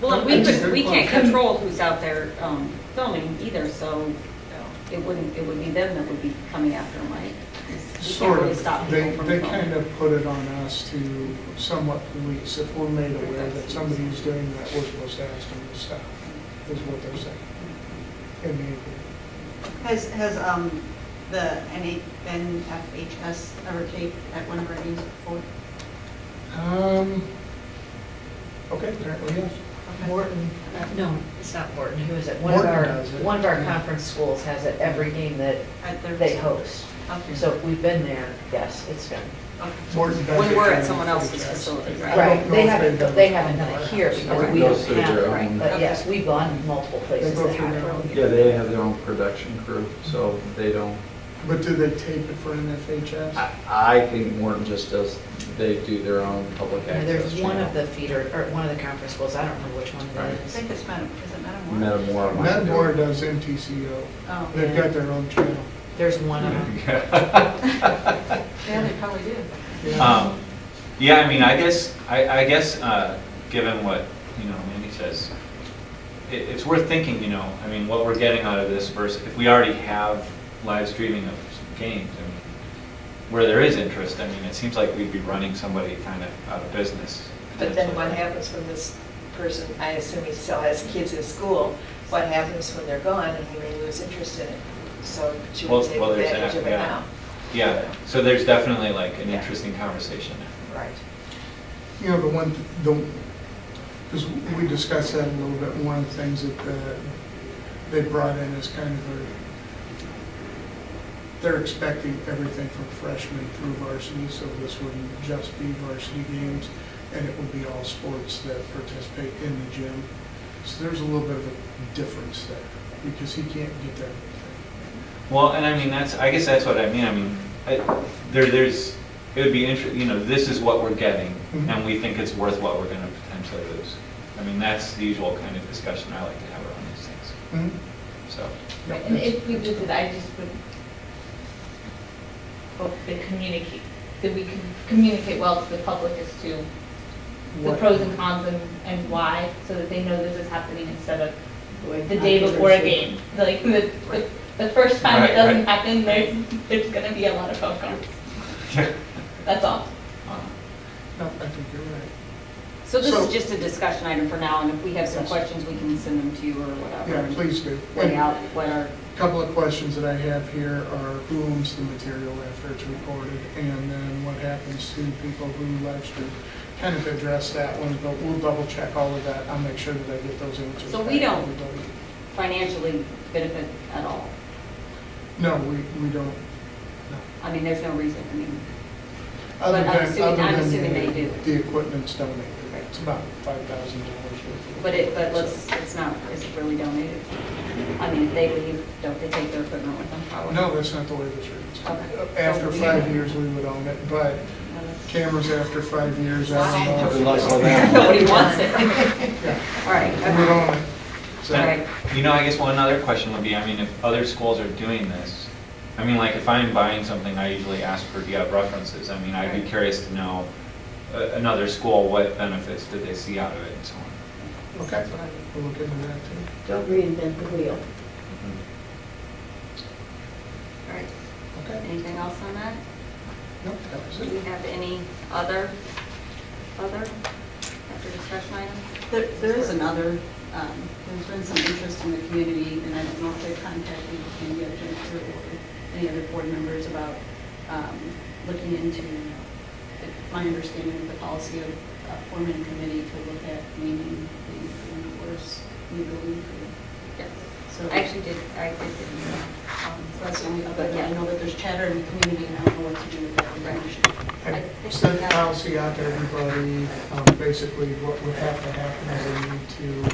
Well, and we can't control who's out there filming either, so it would be them that would be coming after them, right? We can't Sort really of. stop They people from filming. kind of put it on us to somewhat police. If we're made aware that somebody is doing that, we're supposed to ask them to stop, is what they're saying. In the agreement. Has the NFHS ever taped at one of our games before? Okay, apparently yes. Morton, no, it's not Morton, who is it? Morton does it. One of our conference schools has it every game that they host. Okay. So we've been there, yes, it's been. Morton does When it we're at in someone else's FHS. facility, I right? don't Right, know they if haven't, they've done they it haven't done it here because Morton we goes don't through their have, own- right, but yes, we've gone multiple They places go that through have their it. own. Yeah, they have their own production crew, so they don't, But do they tape it for an FHS? I think Morton just does, they do their own public Yeah, access there's one channel. of the feeder, or one of the conference schools, I don't remember which one Right. it I is. think it's Metamora. Metamora. might do Metamora it. does MTCO. Oh. They've got their own channel. There's one of them. Yeah, they probably do. Yeah, I mean, I guess, given what, Mandy says, it's worth thinking, I mean, what we're getting out of this versus if we already have live streaming of games, I mean, where there is interest, I mean, it seems like we'd be running somebody kind of out of business. But then what happens when this person, I assume he still has kids in school, what happens when they're gone and he may lose interest in it? So should we take Well, there's advantage that, of it yeah. now? Yeah, so there's definitely like an Yeah. interesting conversation there. Right. You know, because we discussed that a little bit, one of the things that they brought in is kind of they're expecting everything from freshmen through varsity, so this wouldn't just be varsity games, and it would be all sports that participate in the gym. So there's a little bit of a difference there, because he can't get there. Well, and I mean, I guess that's what I mean. I mean, it would be interesting, this is what we're getting, Mhm. and we think it's worth what we're going to potentially lose. I mean, that's the usual kind of discussion I like to have around these things. Mhm. So, Right, and if we did it, I just would hope that we can communicate well to the public as to the What- pros and cons and why, so that they know this is happening instead of the day Controversy. before a game. Like, the first time Right, it doesn't right. happen, there's gonna be a lot of phone calls. That's all. No, I think you're right. So this So- is just a discussion item for now, and if we have some Yes. questions, we can send them to you or whatever. Yeah, please do. Lay out what our, A couple of questions that I have here are who owns the material after it's recorded, and then what happens to people who live stream. Kind of address that one, but we'll double check all of that. I'll make sure that I get those answers. So back we to don't- everybody. financially benefit at all. No, we don't. I mean, there's no reason, I mean, Other But I'm than- assuming- other I'm than assuming they do. The equipment's donated. Right. It's about $5,000 worth. it's not, is it really donated? I mean, if they leave, don't they take their equipment with them probably? No, that's not the way this reads. Okay. After So 5 years, we would own it, but cameras after 5 years, I don't Good know. luck with that. Nobody wants it. Yeah, All right. we would own it. So- All right. I guess one other question would be, I mean, if other schools are doing this, I mean, like if I'm buying something, I usually ask for, do you have references? I mean, I'd be curious to know another school, what benefits did they see out of it and so on. Okay, we'll look into that too. Don't reinvent the wheel. All right. Okay. Anything else on that? Nope, that was Do it. we have any other after discussion items? There is another, there's been some interest in the community, and I don't know if they've contacted any other Jennifer or any other board members about looking into, my understanding of the policy of forming a committee to look at naming the course new building. Yes. So I actually did get an email. so that's the only other, I know that there's chatter in the community, and I don't know what to do with that information. I sent the policy out to everybody. Basically, what would have to happen is they need to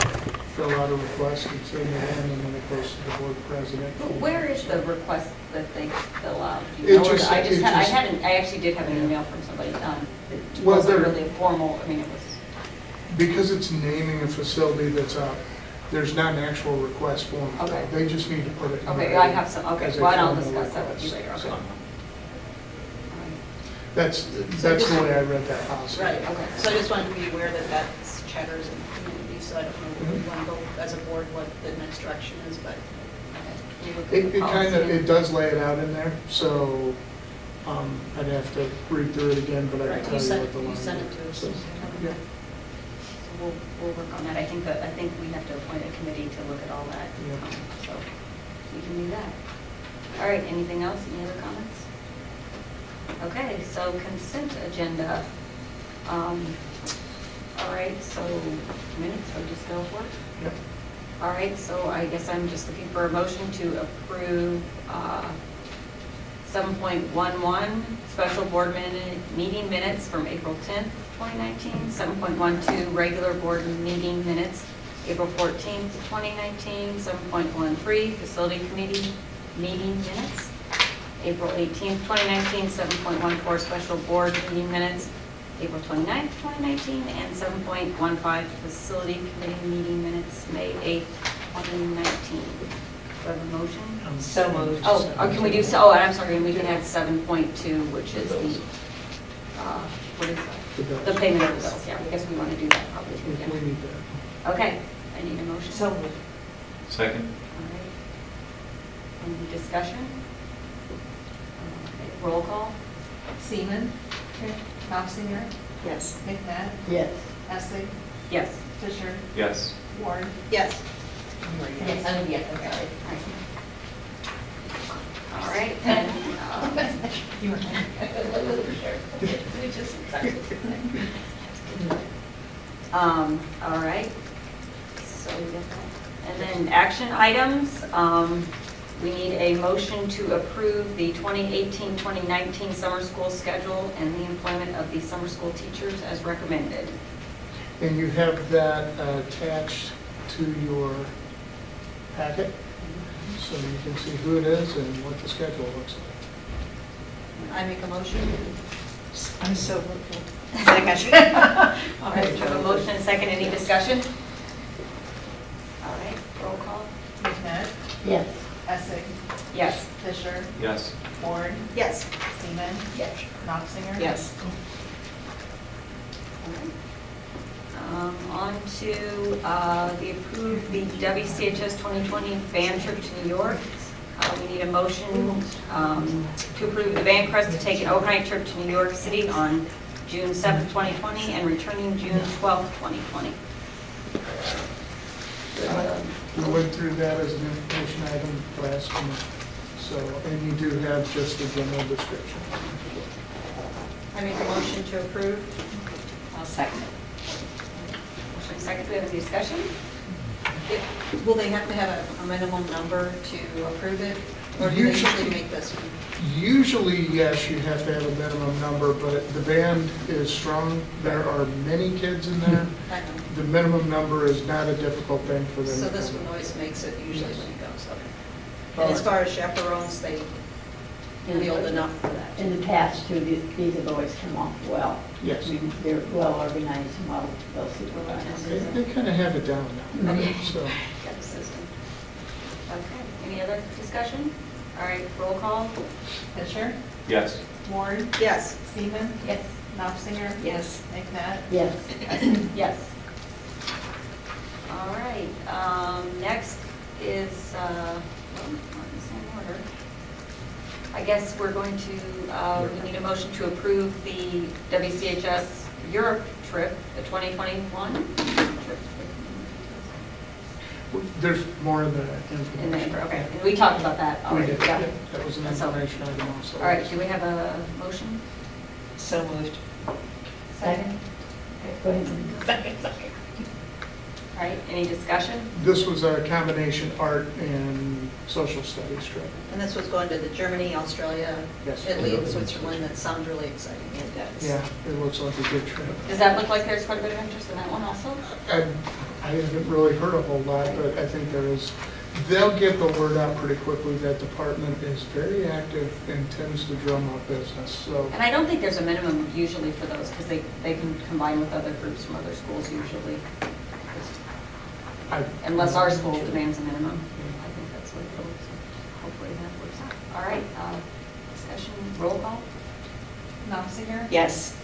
fill out a request and send it in, and then it goes to the board president. But where is the request that they fill out? Do It you know? just- it just- I actually did have an email from somebody. It Well, wasn't there- really formal, I mean, it was, Because it's naming a facility that's up, There's not an actual request form. Okay. They just need to put it in. Okay, I have some, okay, as a well, I'll formal discuss that with you request. later, okay. That's the way I read that policy. Right, okay. So I just wanted to be aware that that's chatters in the community, so I don't know where we want to go as a board, what the next direction is, but You look at It the kind of, policy. it does lay it out in there, so I'd have to read through it again, but I Right, can you tell you sent- what the you line sent it to us. is. So, yeah. So we'll work on that. I think we have to appoint a committee to look at all that. Yeah. So we can do that. All right, anything else? Any other comments? Okay, so consent agenda. All right, so minutes, we'll just go for it? Yep. All right, so I guess I'm just looking for a motion to approve 7.11 special board meeting minutes from April 10th, 2019, 7.12 regular board meeting minutes, April 14th, 2019, 7.13 facility committee meeting minutes, April 18th, 2019, 7.14 special board meeting minutes, April 29th, 2019, and 7.15 facility committee meeting minutes, May 8th, 2019. Do I have a motion? So moved. Oh, can we do, oh, I'm sorry, and we can add 7.2, which is the, what is The that? bills. The payment of the bills, yeah, I guess we want to do that probably too, We yeah. need that. Okay, I need a motion. So moved. Second? All right. Any discussion? Okay, roll call? Seaman? Knopfinger? Yes. McNabb? Yes. Essig? Yes. Fisher? Yes. Warren? yes. Yes, yes, I'm sorry. All right, and, You were We just, all right. So we get that. And then action items, we need a motion to approve the 2018-2019 summer school schedule and the employment of the summer school teachers as recommended. And you have that attached to your packet, so you can see who it is and what the schedule looks like. I make a motion. I'm so moved. Second. All right, we have a motion and second, any discussion? All right, roll call? McNabb? Yes. Essig? Yes. Fisher? Yes. Warren? Yes. Seaman? Yes. Knopfinger? Yes. On to the WCHS 2020 van trip to New York. We need a motion to approve the van crest to take an overnight trip to New York City on June 7th, 2020, and returning June 12th, 2020. We went through that as an information item last month, so, and you do have just a general description. I make a motion to approve. I'll second it. Motion second, do we have any discussion? Will they have to have a minimum number to approve it? Or do they usually make this one? Usually, yes, you have to have a minimum number, but the band is strong. There are many kids in there. I know. The minimum number is not a difficult thing for them. So to this come. one always makes it usually when it goes, okay. All And as right. far as chaperones, they will be old enough for that. In the past, too, these have always come off well. Yes. I mean, they're well organized and well supervised. They kind of have it down now, so. Got the system. Okay, any other discussion? All right, roll call? Fisher? Yes. Warren? Yes. Seaman? Yes. Knopfinger? Yes. McNabb? Yes. Yes. All right, next is, well, not in the same order. I guess we're going to, we need a motion to approve the WCHS Europe trip, the 2021 trip. There's more in the In information. there, okay, and we talked about that We already, did, yeah. that was an So- information item also. All right, do we have a motion? So moved. Second? Go ahead. All right, any discussion? This was a combination art and social studies trip. And this was going to the Germany, Australia, Yes. Italy, and Switzerland. That sounds really exciting. It does. Yeah, it looks like a good trip. Does that look like there's quite a bit of interest in that one also? I haven't really heard a whole lot, but I think there is, they'll get the word out pretty quickly. That department is very active and tends to drum up business, so. And I don't think there's a minimum usually for those, because they can combine with other groups from other schools usually. unless our school demands a minimum. I think that's what it'll, so hopefully that works out. All right, discussion, roll call? Knopfinger? Yes.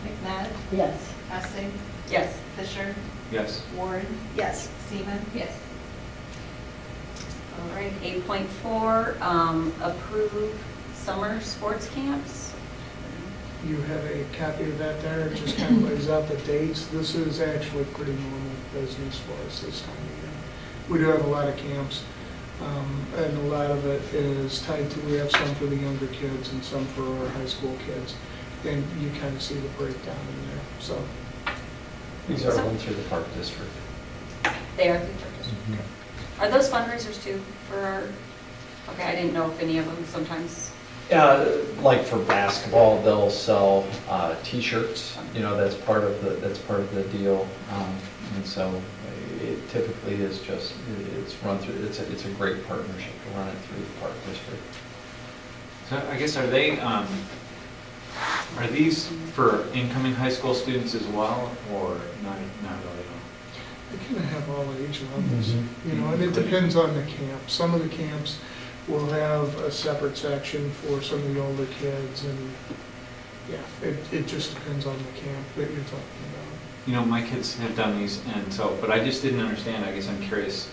McNabb? Yes. Essing? Yes. Fisher? Yes. Warren? Yes. Seaman? Yes. All right, 8.4, approve summer sports camps. You have a copy of that there, it just kind of lays out the dates. This is actually pretty normal business for us this time of year. We do have a lot of camps, and a lot of it is tied to, we have some for the younger kids and some for our high school kids. And you kind of see the breakdown in there, so. These are run through the park district. They are through the district. Okay. Are those fundraisers too for our, okay, I didn't know if any of them sometimes. Like for basketball, they'll sell T-shirts. You know, that's part of the deal. And so it typically is just it's run through. It's a great partnership to run it through the park district. So I guess are these for incoming high school students as well, or not really? They kind of have all age levels, you know, and it depends on the camp. Some of the camps will have a separate section for some of the older kids, and yeah, it just depends on the camp that you're talking about. You know, my kids have done these, and so, but I just didn't understand. I guess I'm curious,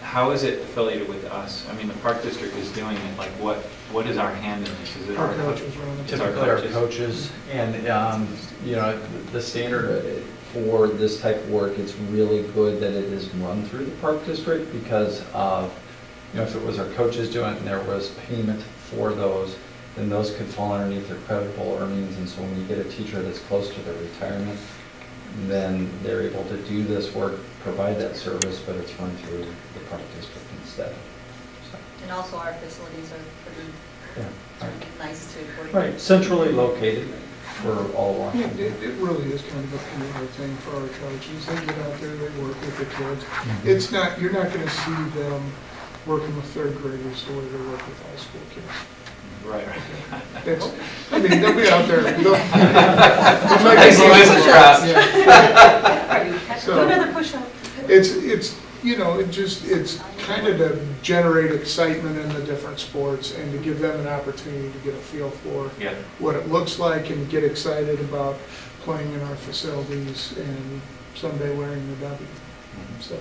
how is it affiliated with us? I mean, the park district is doing it. Like, what is our hand in this? Is it our coaches run it? Typically our coaches, and you know, the standard for this type of work, it's really good that it is run through the park district because of, you know, if it was our coaches doing it and there was payment for those, then those could fall underneath their creditable earnings. And so when you get a teacher that's close to their retirement, then they're able to do this work, provide that service, but it's run through the park district instead. So. And also our facilities are pretty nice too. Right, centrally located for all Washington. Yeah, it really is kind of a community thing for our coaches. They get out there, they work with the kids. It's not, you're not going to see them working with third graders the way they work with high school kids. Right. I mean, they'll be out there. Do another push-up. It's you know, it's kind of to generate excitement in the different sports and to give them an opportunity to get a feel for what it looks like and get excited about playing in our facilities and someday wearing the W. So.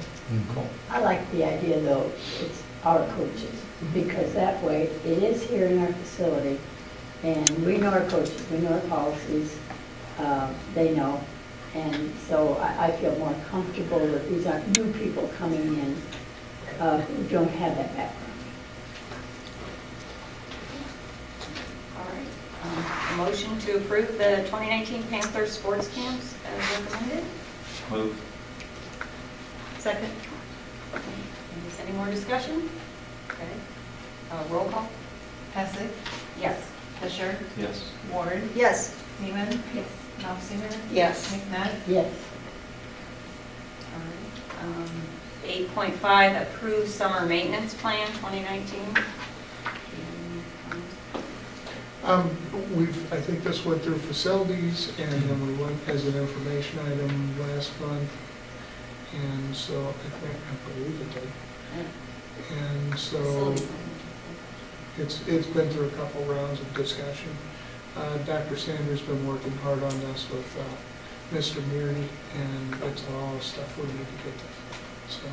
Cool. I like the idea though, it's our coaches, because that way it is here in our facility and we know our coaches, we know our policies, they know. And so I feel more comfortable that these aren't new people coming in who don't have that background. All right. A motion to approve the 2019 Panther sports camps as recommended. Move. Second. Is any more discussion? Okay. Roll call? Essing? Yes. Fisher? Yes. Warren? Yes. Seaman? Yes. Knopfinger? Yes. McNabb? Yes. All right. 8.5, approve summer maintenance plan 2019. I think this went through facilities, and then we went as an information item last month, and so I believe it did. And so it's been through a couple rounds of discussion. Dr. Sanders has been working hard on this with Mr. Meary, and it's all stuff we need to get to. So,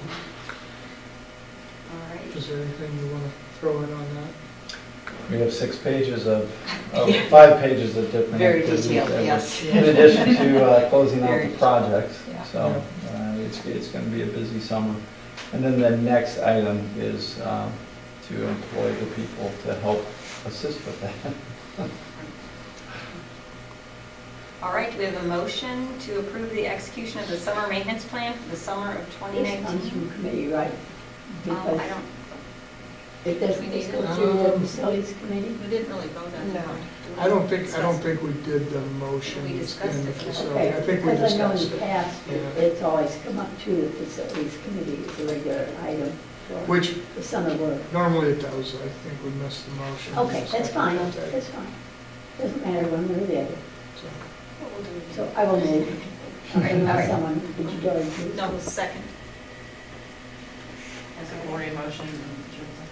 all right. Is there anything you want to throw in on that? We have 6 pages of 5 pages of different Very activities detailed, that yes. in addition to closing out the projects. Yeah. So it's going to be a busy summer. And then the next item is to employ the people to help assist with that. All right, we have a motion to approve the execution of the summer maintenance plan for the summer of This comes 2019. from committee, right? Because I don't, it doesn't just go through the facilities committee? We didn't really vote on that. I don't think we did the motions We in discussed the it. facility. Okay, I think we because I know in discussed the it. past, Yeah. it's always come up to the facilities committee as a regular item for Which the summer work. normally it does. I think we missed the motion. Okay, that's fine, that's fine. Doesn't matter one way or the other. So I will move. All right, all right. Someone, did you go? No, second. motion.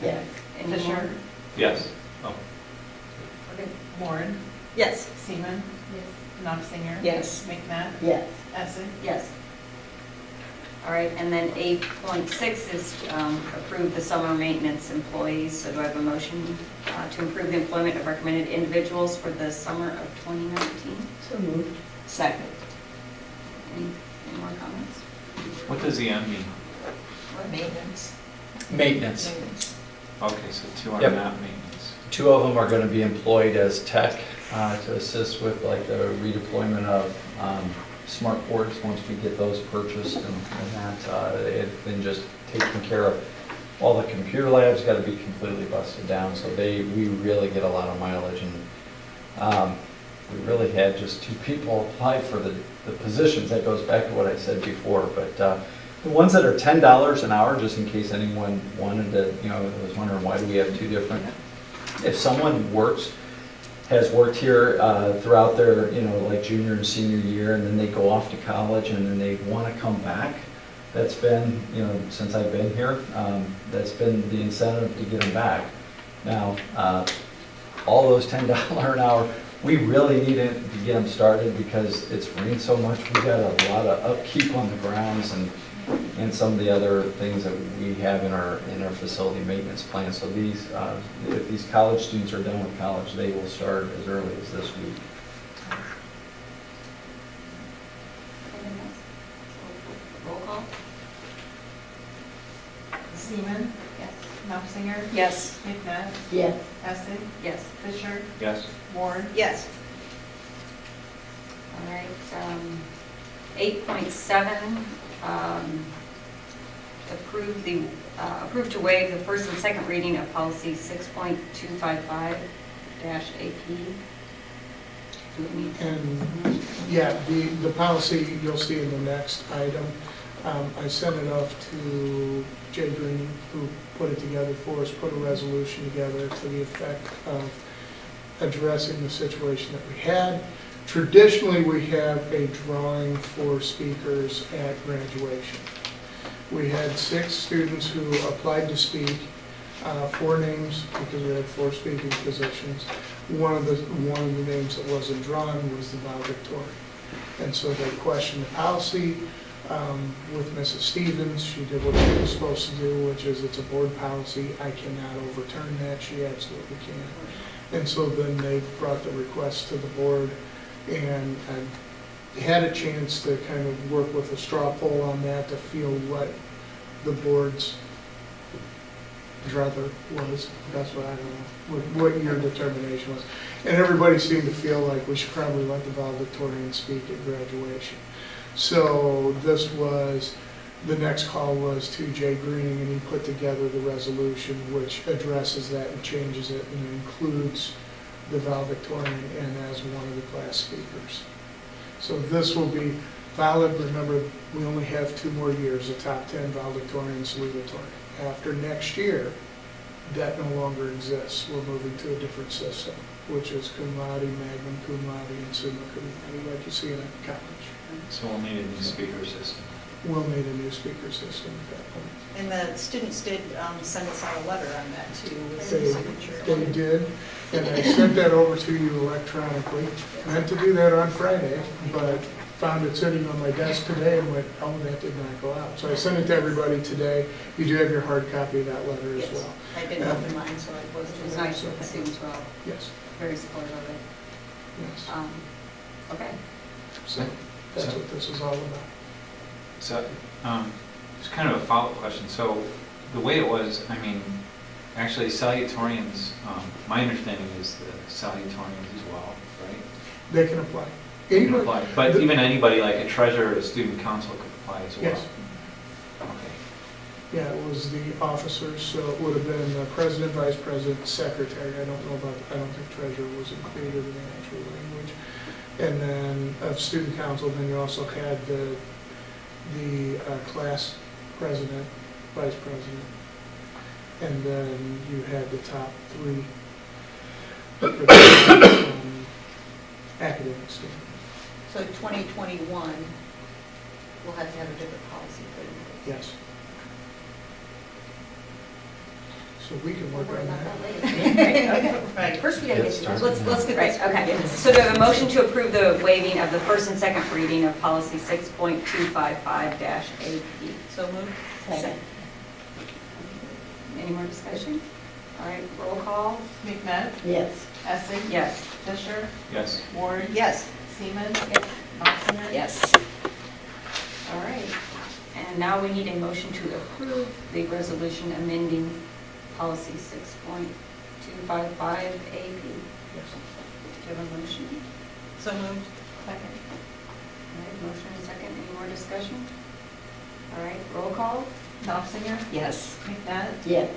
Yeah. Any Fisher? more? Yes. Oh, Okay. Warren? Yes. Seaman? Yes. Knopfinger? Yes. McNabb? Yes. Essing? Yes. All right, and then 8.6 is approve the summer maintenance employees. So do I have a motion to improve the employment of recommended individuals for the summer of 2019? So moved. Second. Any more comments? what does the M mean? Maintenance. Maintenance. Maintenance. Okay, so 2 are Yep. not maintenance. 2 of them are going to be employed as tech to assist with like the redeployment of smart boards once we get those purchased, and that it's been just taking care of. All the computer labs got to be completely busted down, so we really get a lot of mileage, and we really had just 2 people apply for the positions. That goes back to what I said before, but the ones that are $10 an hour, just in case anyone wanted to, was wondering why do we have 2 different. If someone has worked here throughout their, like junior and senior year, and then they go off to college and then they want to come back, that's been, since I've been here, that's been the incentive to get them back. Now, all those $10 an hour, we really need it to get them started because it's rained so much. We got a lot of upkeep on the grounds and some of the other things that we have in our facility maintenance plan. So these, if these college students are done with college, they will start as early as this week. Anything else? Roll call? Seaman? Yes. Knopfinger? Yes. McNabb? Yes. Essing? Yes. Fisher? Yes. Warren? Yes. All right, 8.7, approve to waive the first and second reading of policy 6.255-AP. Do we need to? And, yeah, the policy you'll see in the next item, I sent it off to Jay Green, who put it together for us, put a resolution together to the effect of addressing the situation that we had. Traditionally, we have a drawing for speakers at graduation. We had 6 students who applied to speak, 4 names because we had 4 speaking positions. One of the names that wasn't drawn was the valedictorian. And so they questioned the policy with Mrs. Stevens. She did what she was supposed to do, which is it's a board policy. I cannot overturn that. She absolutely can. And so then they brought the request to the board, and I had a chance to kind of work with a straw poll on that to feel what the board's druther was. That's what I don't know, what your determination was. And everybody seemed to feel like we should probably let the valedictorian speak at graduation. So this was, the next call was to Jay Greening, and he put together the resolution which addresses that and changes it and includes the valedictorian and as one of the class speakers. So this will be valid. Remember, we only have 2 more years, the top 10 valedictorian, salutatorian. After next year, that no longer exists. We're moving to a different system, which is cum laude, magna cum laude, and summa cum laude, like you see in a college. So we'll need a new speaker system. We'll need a new speaker system at that point. And the students did send us out a letter on that too, with They, the signature. they did, and I sent that over to you electronically. Meant to do that on Friday, but found it sitting on my desk today and went, oh, that did not go out. So I sent it to everybody today. You do have your hard copy of that letter as Yes. well. I didn't open mine, so I wasn't. It was nice with the students were all Yes, very supportive of it. yes. Okay. So that's what this is all about. So, it's kind of a follow-up question. So, the way it was, I mean, actually salutatorians, my understanding is the salutatorians as well, right? They can apply. They can Anybody- apply. But even anybody, like a treasurer, a student council could apply as well? Yes. Okay. Yeah, it was the officers, so it would have been the president, vice president, secretary. I don't know about, I don't think treasurer was included in the actual language. And then of student council, then you also had the class president, vice president, and then you had the top 3 academic standards. So 2021, we'll have to have a different policy for you. Yes. so we can work on that. Right, first we gotta get, let's get Right, this. okay. So do I have a motion to approve the waiving of the first and second reading of policy 6.255-AP? So moved. Second. Any more discussion? All right, roll call. McNutt, Yes. Essing, Yes. Fisher, Yes. Ward, Yes. Seaman, Knopfinger. Yes. All right. And now we need a motion to approve the resolution amending policy 6.255-AP. Do you have a motion? So moved. Second. All right, motion and second. Any more discussion? All right, roll call. Knopfinger, Yes. McNutt, Yes.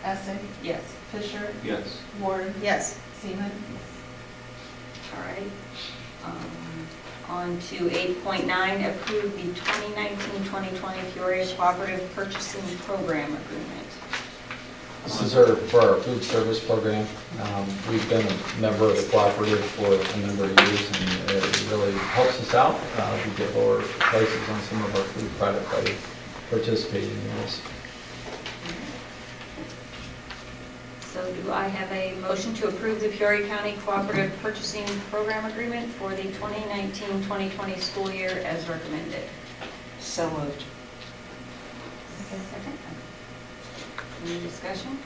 Essing, Yes. Fisher, Yes. Ward, Yes. Seaman. All right. On to 8.9, approve the 2019-2020 Peoria Cooperative Purchasing Program Agreement. This is for our food service program. We've been a member of the cooperative for a number of years, and it really helps us out. We get lower prices on some of our food product by participating in this. So do I have a motion to approve the Peoria County Cooperative Purchasing Program Agreement for the 2019-2020 school year as recommended? So moved. Second. Any discussion?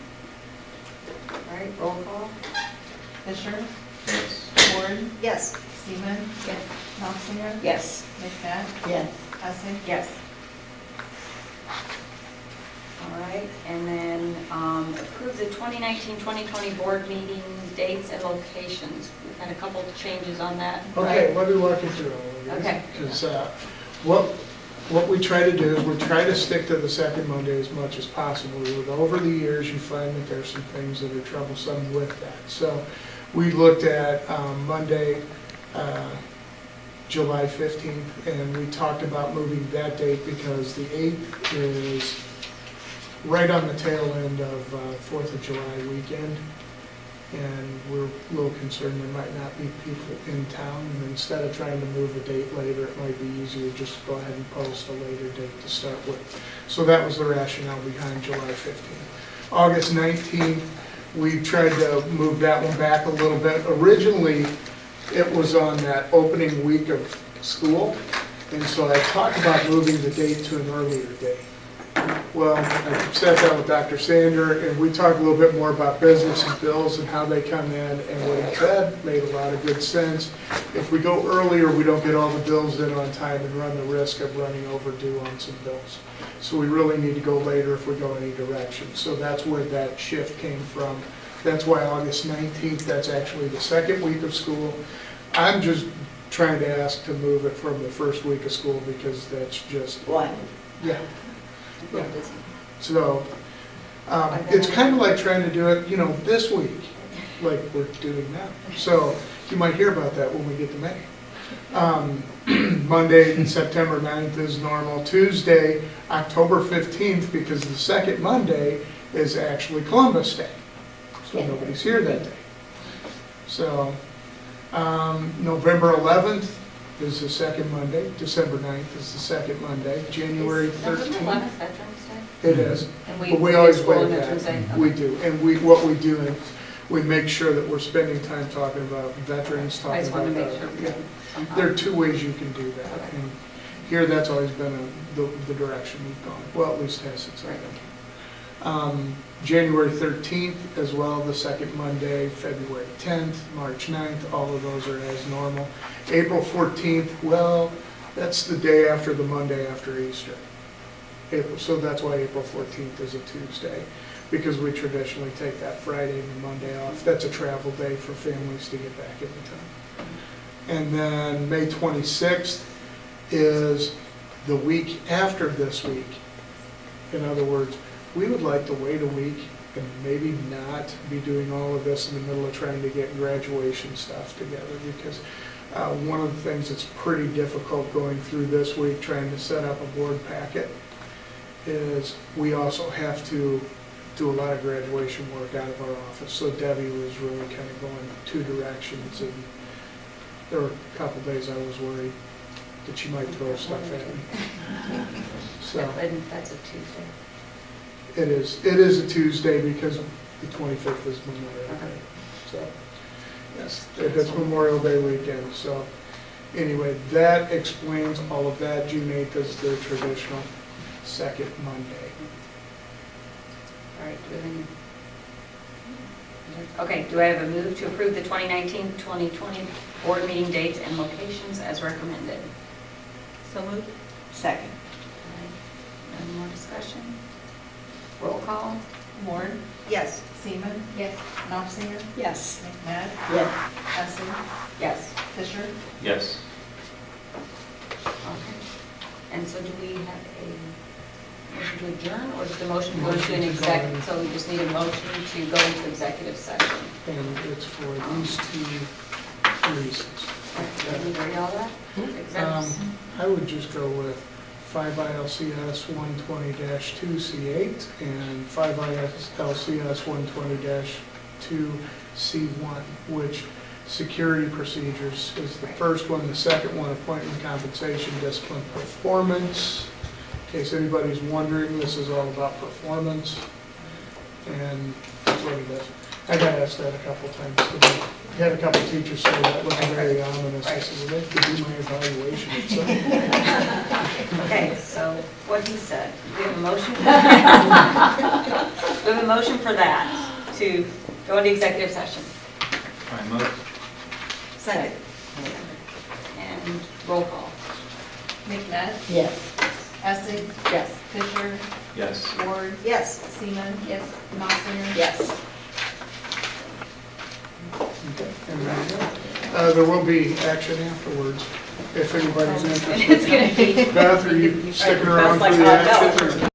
All right, roll call. Fisher, Yes. Ward, Yes. Seaman, Yes. Knopfinger, Yes. McNutt, Yes. Essing. Yes. All right, and then approve the 2019-2020 board meeting dates and locations. We've had a couple of changes on that. Okay, let me walk you through all of these. Okay. Because what we try to do is we try to stick to the second Monday as much as possible. Over the years, you find that there's some things that are troublesome with that. So we looked at Monday, July 15th, and we talked about moving that date because the 8th is right on the tail end of 4th of July weekend. And we're a little concerned there might not be people in town. And instead of trying to move a date later, it might be easier just to go ahead and post a later date to start with. So that was the rationale behind July 15th. August 19th, we tried to move that one back a little bit. Originally, it was on that opening week of school. And so I talked about moving the date to an earlier date. Well, I sat down with Dr. Sander, and we talked a little bit more about business and bills and how they come in, and what he said made a lot of good sense. If we go earlier, we don't get all the bills in on time and run the risk of running overdue on some bills. So we really need to go later if we go any direction. So that's where that shift came from. That's why August 19th, that's actually the second week of school. I'm just trying to ask to move it from the first week of school because that's just... One. Yeah. Yeah. So, it's kind of like trying to do it, this week, like we're doing now. So, you might hear about that when we get to May. Monday, September 9th is normal. Tuesday, October 15th, because the second Monday is actually Columbus Day. So nobody's here that day. So, November 11th is the second Monday, December 9th is the second Monday, January 13th. November 11th, Veterans Day? It is, And but we always school on waive Veterans Day? that. We do, and what we do is, we make sure that we're spending time talking about veterans, I talking just want to about, make sure. yeah. Somehow. There are two ways you can do that, Okay. and here, that's always been the direction we've gone, well, at least has since I've been. January 13th as well, the second Monday, February 10th, March 9th, all of those are as normal. April 14th, well, that's the day after the Monday after Easter. So that's why April 14th is a Tuesday, because we traditionally take that Friday and the Monday off. That's a travel day for families to get back into town. And then May 26th is the week after this week. In other words, we would like to wait a week and maybe not be doing all of this in the middle of trying to get graduation stuff together, because one of the things that's pretty difficult going through this week, trying to set up a board packet, is we also have to do a lot of graduation work out of our office. So Debbie was really kind of going two directions, and there were a couple days I was worried that she might throw stuff at me. So And that's a Tuesday. It is a Tuesday because the 25th is Memorial Day. So, yes, it's Memorial Day weekend. So, anyway, that explains all of that. June 8th is the traditional second Monday. All right, okay, do I have a move to approve the 2019-2020 board meeting dates and locations as recommended? So moved. Second. All right, any more discussion? Roll call? Ward, Yes. Seaman, Yes. Knopfinger, Yes. McNabb, Yes. Essing, Yes. Fisher. Yes. Okay. And so do we have a motion to adjourn, or is the motion go to an exec? So we just need a motion to go into executive session. And it's for these two reasons. Did we read all that? Execs? I would just go with 5 ILCS 120-2C8 and 5 ILCS 120-2C1, which security procedures is the first one. The second one, appointment, compensation, discipline, performance. In case anybody's wondering, this is all about performance, and that's what it is. I got asked that a couple times today. I had a couple teachers say that, looking very ominous. I said, well, they could do my evaluation at some point. Okay, so what he said, we have a motion? We have a motion for that, to go into executive session. All right, move. Second. And roll call. McNabb, Yes. Essing, Yes. Fisher, Yes. Ward, Yes. Seaman. Yes. Knopfinger. Yes. Okay, and there will be action afterwards, if anybody's interested. It's going to be. Beth, are you sticking around Beth's for like, the no. action? or-